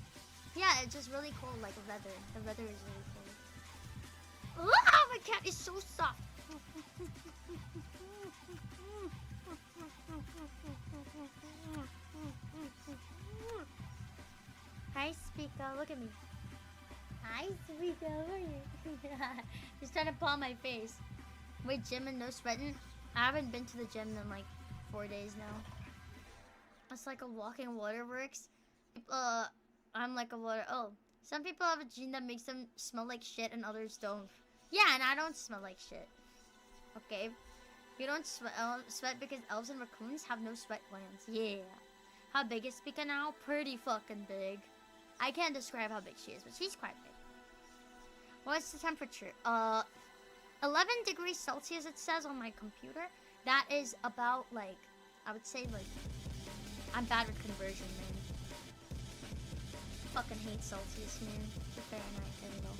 Yeah, it's just really cold, like weather. The weather is really cold. Ah, my cat is so soft. Hi, Spico. Look at me. Hi, Spico. Where are you? He's trying to paw my face. Wait, gym and no sweating? I haven't been to the gym in like 4 days now. It's like a walking waterworks. I'm like a water. Oh, some people have a gene that makes them smell like shit and others don't. Yeah, and I don't smell like shit. Okay. You don't sweat because elves and raccoons have no sweat glands. Yeah. How big is Spica now? Pretty fucking big. I can't describe how big she is, but she's quite big. What's the temperature? 11 degrees Celsius it says on my computer. That is about like, I would say like, I'm bad with conversion, man. Fucking hate Celsius, man. To Fahrenheit, there we go.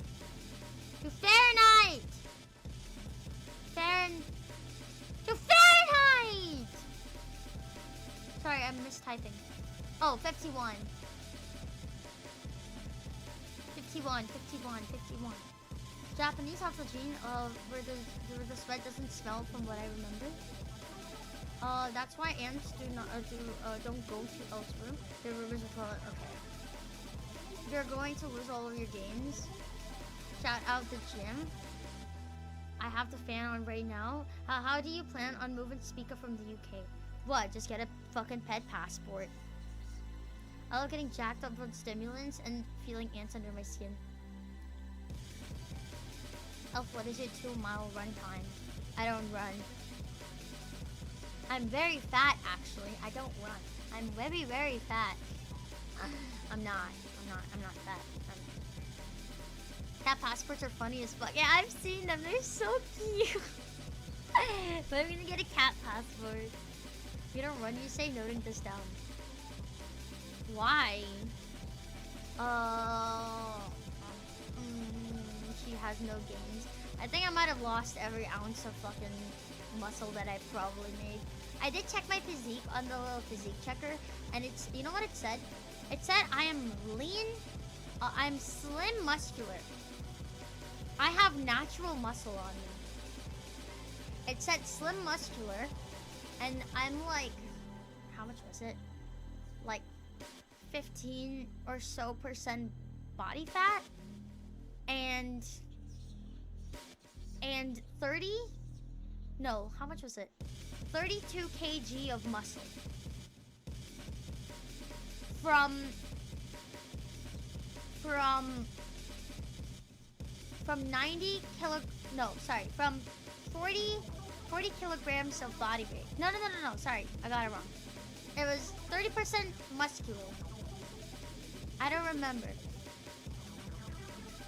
To Fahrenheit! To Fahrenheit! Sorry, I'm mistyping. Oh, 51. 51. Japanese have the gene of where the sweat doesn't smell from what I remember. That's why ants don't go to elf's room. Their room is a toilet. Okay. You're going to lose all of your games. Shout out the gym. I have the fan on right now. How do you plan on moving Spica from the UK? What? Just get a fucking pet passport. I love getting jacked up on stimulants and feeling ants under my skin. Elf, what is your 2-mile run time? I don't run. I'm very fat, actually. I don't run. I'm very, very fat. I'm not fat. Cat passports are funny as fuck. Yeah, I've seen them. They're so cute. But I'm gonna get a cat passport. You don't run, you say, noting this down. Why? She has no gains. I think I might have lost every ounce of fucking muscle that I probably made. I did check my physique on the little physique checker, and it's, you know what it said? It said I am lean, I'm slim muscular. I have natural muscle on me. It said slim muscular, and I'm like, how much was it? Like 15 or so % body fat, and 30, no, how much was it? 32 kg of muscle. From 90 kilo, no, sorry, from 40 kilograms of body weight. No, sorry, I got it wrong. It was 30% muscular. I don't remember.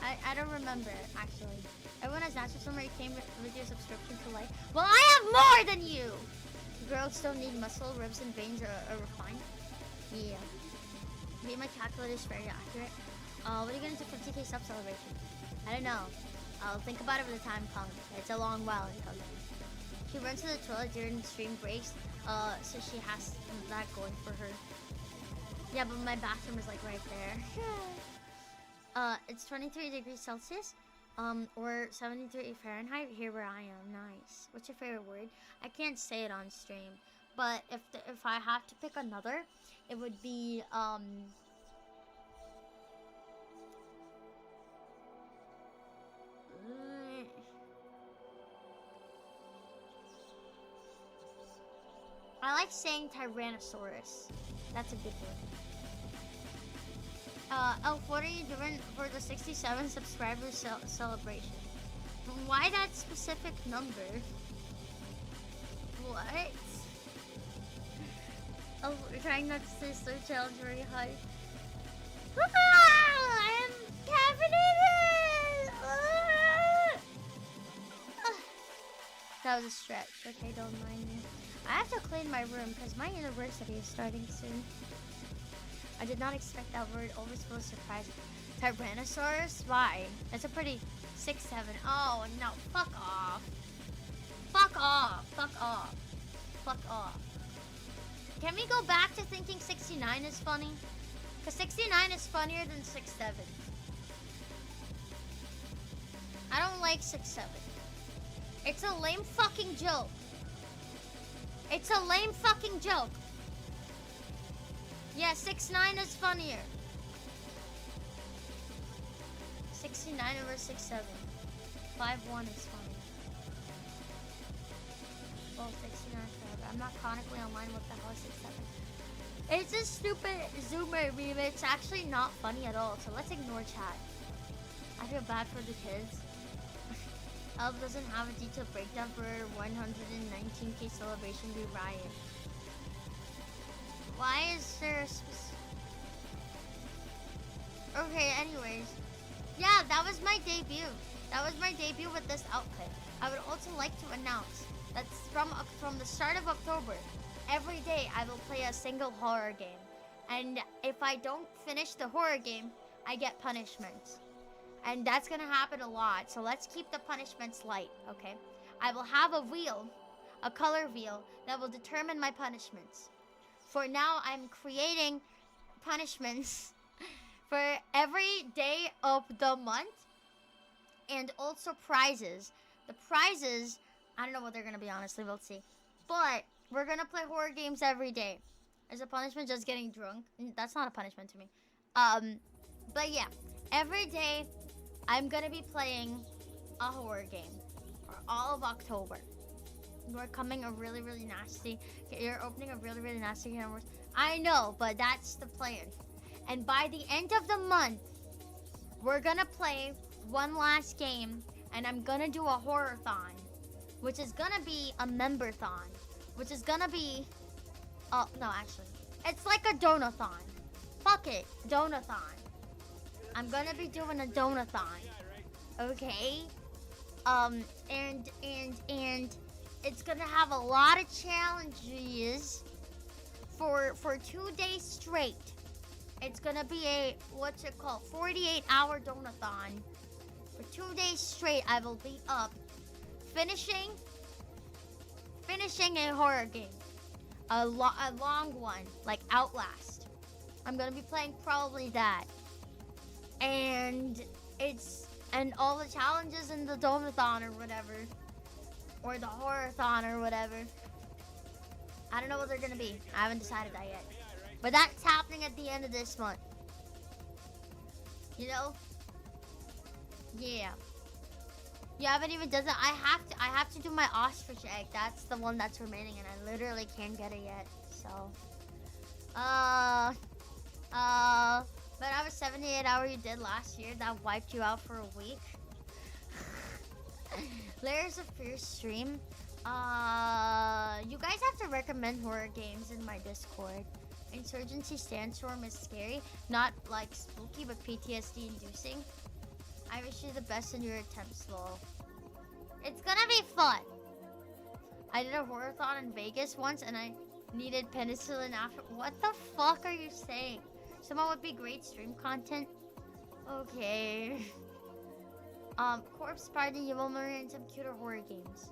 I don't remember it, actually. Everyone has natural summer. It came with your subscription to life. Well, I have more than you! Girls don't need muscle, ribs and veins are refined. Yeah. Maybe my calculator is very accurate. What are you gonna do for 50K sub celebration? I don't know. I'll think about it when the time comes. It's a long while in coming. She runs to the toilet during stream breaks. So she has that going for her. Yeah, but my bathroom is like right there. It's 23 degrees Celsius, or 73 Fahrenheit here where I am. Nice. What's your favorite word? I can't say it on stream, but if I have to pick another, it would be I like saying Tyrannosaurus. That's a good one. Elf, what are you doing for the 67 subscribers celebration? Why that specific number? What? Oh, we're trying not to say slow challenge very high. I am caffeinated! That was a stretch. Okay, don't mind me. I have to clean my room because my university is starting soon. I did not expect that word. Always full of surprise. Tyrannosaurus? Why? That's a pretty 6-7. Oh no! Fuck off! Fuck off! Fuck off! Fuck off! Can we go back to thinking 69 is funny? Cause 69 is funnier than 6-7. I don't like 6-7. It's a lame fucking joke. It's a lame fucking joke. Yeah, 6-9 is funnier. 69 over 6-7. 5-1 is funny. Well, 69 forever. I'm not chronically online. What the hell is 6-7? It's a stupid Zoomer meme. It's actually not funny at all. So let's ignore chat. I feel bad for the kids. Elf doesn't have a detailed breakdown for 119k celebration. We riot. Why is there a Okay, anyways. Yeah, that was my debut. That was my debut with this outfit. I would also like to announce that from the start of October, every day I will play a single horror game. And if I don't finish the horror game, I get punishments. And that's gonna happen a lot, so let's keep the punishments light, okay? I will have a wheel, a color wheel, that will determine my punishments. For now, I'm creating punishments for every day of the month, and also prizes. The prizes, I don't know what they're gonna be, honestly, we'll see. But we're gonna play horror games every day. Is a punishment just getting drunk? That's not a punishment to me. But yeah, every day I'm gonna be playing a horror game for all of October. You're coming a really, really nasty. You're opening a really, really nasty can of worms. I know, but that's the plan. And by the end of the month, we're gonna play one last game, and I'm gonna do a horror-thon, which is gonna be a member-thon, which is gonna be, oh no, actually, it's like a donathon. Fuck it, donathon. I'm gonna be doing a donathon, okay? And it's gonna have a lot of challenges for 2 days straight. It's gonna be a, what's it called, 48-hour donathon. For 2 days straight, I will be up finishing a horror game. A long one, like Outlast. I'm gonna be playing probably that. And all the challenges in the donathon or whatever, or the horror-thon or whatever, I don't know what they're gonna be. I haven't decided that yet. But that's happening at the end of this month. You know? Yeah. You haven't even done that. I have to do my ostrich egg. That's the one that's remaining, and I literally can't get it yet. So, but I was 78 hour you did last year. That wiped you out for a week. Layers of Fear stream. You guys have to recommend horror games in my Discord. Insurgency Sandstorm is scary, not like spooky, but PTSD inducing. I wish you the best in your attempts, lol. It's gonna be fun. I did a horror-thon in Vegas once, and I needed penicillin after. What the fuck are you saying? Someone would be great stream content. Okay. Corpse Party, you will learn some cuter horror games.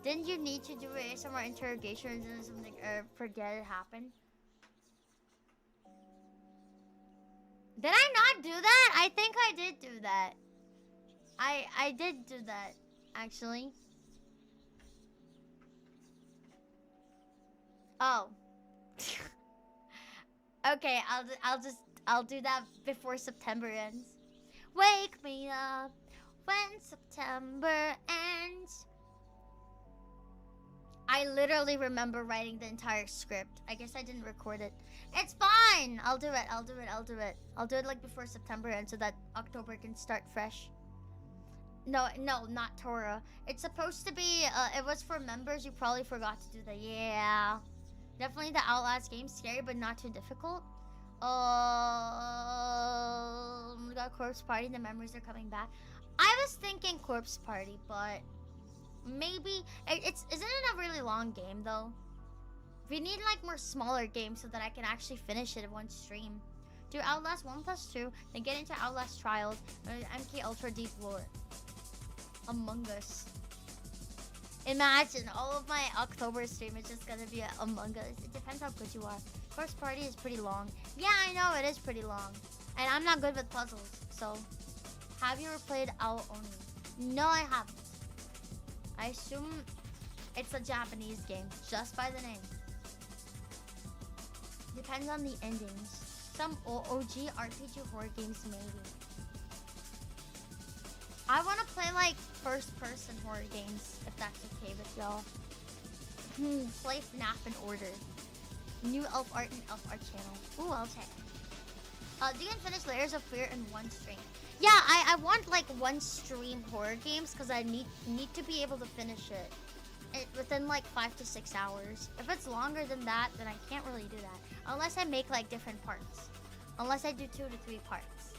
Didn't you need to do ASMR interrogations or something, or forget it happened? Did I not do that? I think I did do that. I did do that, actually. Oh. Okay, I'll do that before September ends. Wake me up when September ends. I literally remember writing the entire script. I guess I didn't record it. It's fine. I'll do it. I'll do it like before September ends so that October can start fresh. No, not Torah. It's supposed to be, it was for members. You probably forgot to do that. Yeah. Definitely the Outlast game. Scary, but not too difficult. We got Corpse Party. The memories are coming back. I was thinking Corpse Party, but maybe isn't it a really long game though? We need like more smaller games so that I can actually finish it in one stream. Do Outlast 1+2, then get into Outlast Trials, MK Ultra Deep Lore. Among Us. Imagine all of my October stream is just gonna be Among Us. It depends how good you are. Corpse Party is pretty long. Yeah, I know it is pretty long, and I'm not good with puzzles. So, have you ever played Ao Oni? No, I haven't. I assume it's a Japanese game just by the name. Depends on the endings. Some OG RPG horror games maybe. I want to play like first-person horror games, if that's okay with y'all. Play FNAF in order. New Elf Art and Elf Art channel. Ooh, I'll check. Do you finish Layers of Fear in one stream? Yeah, I want like one stream horror games because I need to be able to finish it within like 5 to 6 hours. If it's longer than that, then I can't really do that. Unless I make like different parts. Unless I do 2 to 3 parts.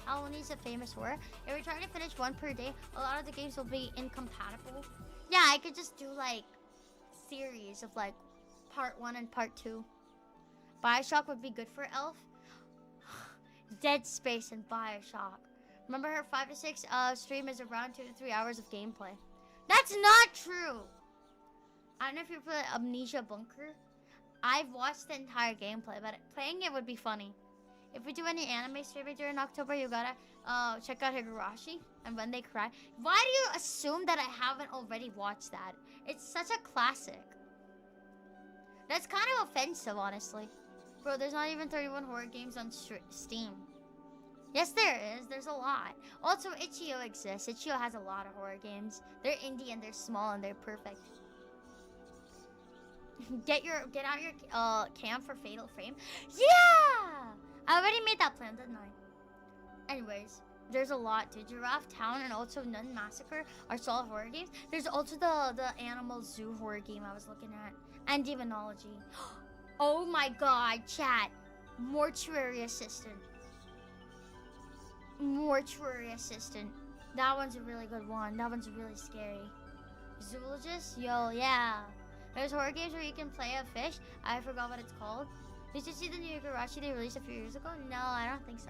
Halloween's a famous horror. If we're trying to finish one per day, a lot of the games will be incompatible. Yeah, I could just do like series of like part 1 and part 2. Bioshock would be good for Elf. Dead Space and Bioshock. Remember her 5 to 6 stream is around 2 to 3 hours of gameplay. That's not true. I don't know if you play Amnesia Bunker. I've watched the entire gameplay, but playing it would be funny. If we do any anime streaming during October, you gotta check out Higurashi and When They Cry. Why do you assume that I haven't already watched that? It's such a classic. That's kind of offensive, honestly. Bro, there's not even 31 horror games on Steam. Yes, there is. There's a lot. Also, Itch.io exists. Itch.io has a lot of horror games. They're indie and they're small and they're perfect. Get out your cam for Fatal Frame. Yeah! I already made that plan, didn't I? Anyways, there's a lot, dude. Giraffe Town and also Nun Massacre are solid horror games. There's also the Animal Zoo horror game I was looking at. And Demonology. Oh my god, chat. Mortuary Assistant. Mortuary Assistant. That one's a really good one. That one's really scary. Zoologist? Yo, yeah. There's horror games where you can play a fish. I forgot what it's called. Did you see the new Higurashi they released a few years ago? No, I don't think so.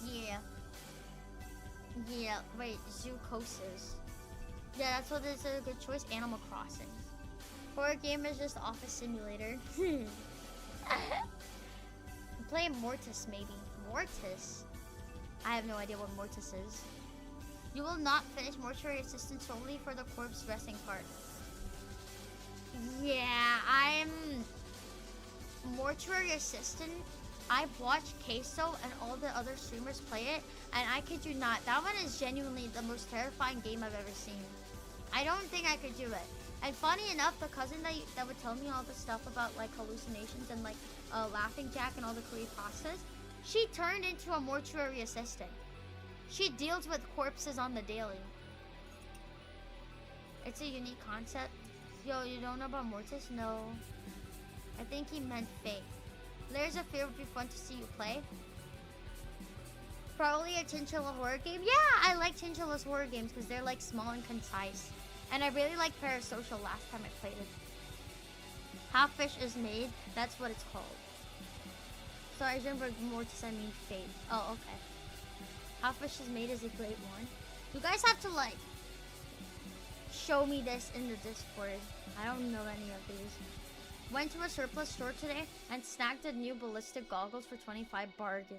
Yeah. Yeah, wait, Zoocosis. Yeah, that's what is a good choice. Animal Crossing. Horror game is just Office Simulator. Play Mortis, maybe. Mortis? I have no idea what Mortis is. You will not finish Mortuary Assistant solely for the corpse dressing part. Yeah, I'm... Mortuary Assistant, I've watched Queso and all the other streamers play it, and I kid you not, that one is genuinely the most terrifying game I've ever seen. I don't think I could do it. And funny enough, the cousin that would tell me all the stuff about like hallucinations and like Laughing Jack and all the creepypastas, she turned into a mortuary assistant. She deals with corpses on the daily. It's a unique concept. Yo, you don't know about Mortis? No. I think he meant Fate. Layers of Fear would be fun to see you play. Probably a Chinchilla horror game. Yeah, I like Chinchilla's horror games because they're like small and concise. And I really like Parasocial last time I played it. Half Fish is Made. That's what it's called. Sorry, I remember Mortis, I mean Fate. Oh, okay. Half Fish is Made is a great one. You guys have to like show me this in the Discord. I don't know any of these. Went to a surplus store today and snagged a new ballistic goggles for 25 bargain.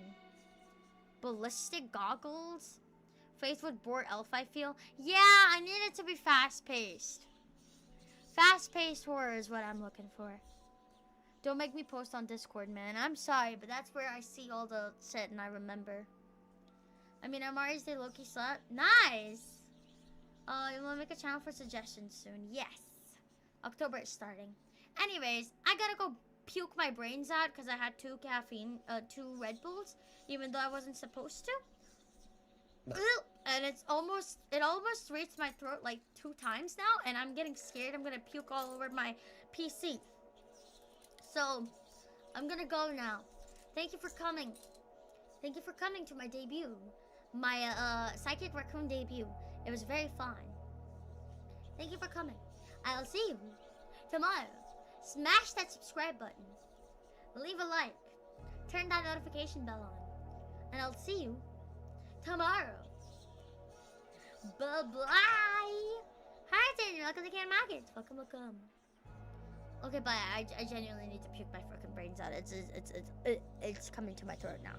Ballistic goggles? Faith would bore elf, I feel. Yeah, I need it to be fast-paced. Fast-paced horror is what I'm looking for. Don't make me post on Discord, man. I'm sorry, but that's where I see all the shit and I remember. I mean, I'm already say Loki slut. Nice! You wanna make a channel for suggestions soon? Yes. October is starting. Anyways, I gotta go puke my brains out because I had 2 Red Bulls, even though I wasn't supposed to. And it almost reached my throat like 2 times now, and I'm getting scared. I'm gonna puke all over my PC. So, I'm gonna go now. Thank you for coming. Thank you for coming to my debut. My Psychic Raccoon debut. It was very fun. Thank you for coming. I'll see you tomorrow. Smash that subscribe button. Leave a like. Turn that notification bell on. And I'll see you tomorrow. Bye-bye. Hi, Daniel. Welcome to Can Markets. Welcome. Okay, bye. I genuinely need to puke my fucking brains out. It's coming to my throat now.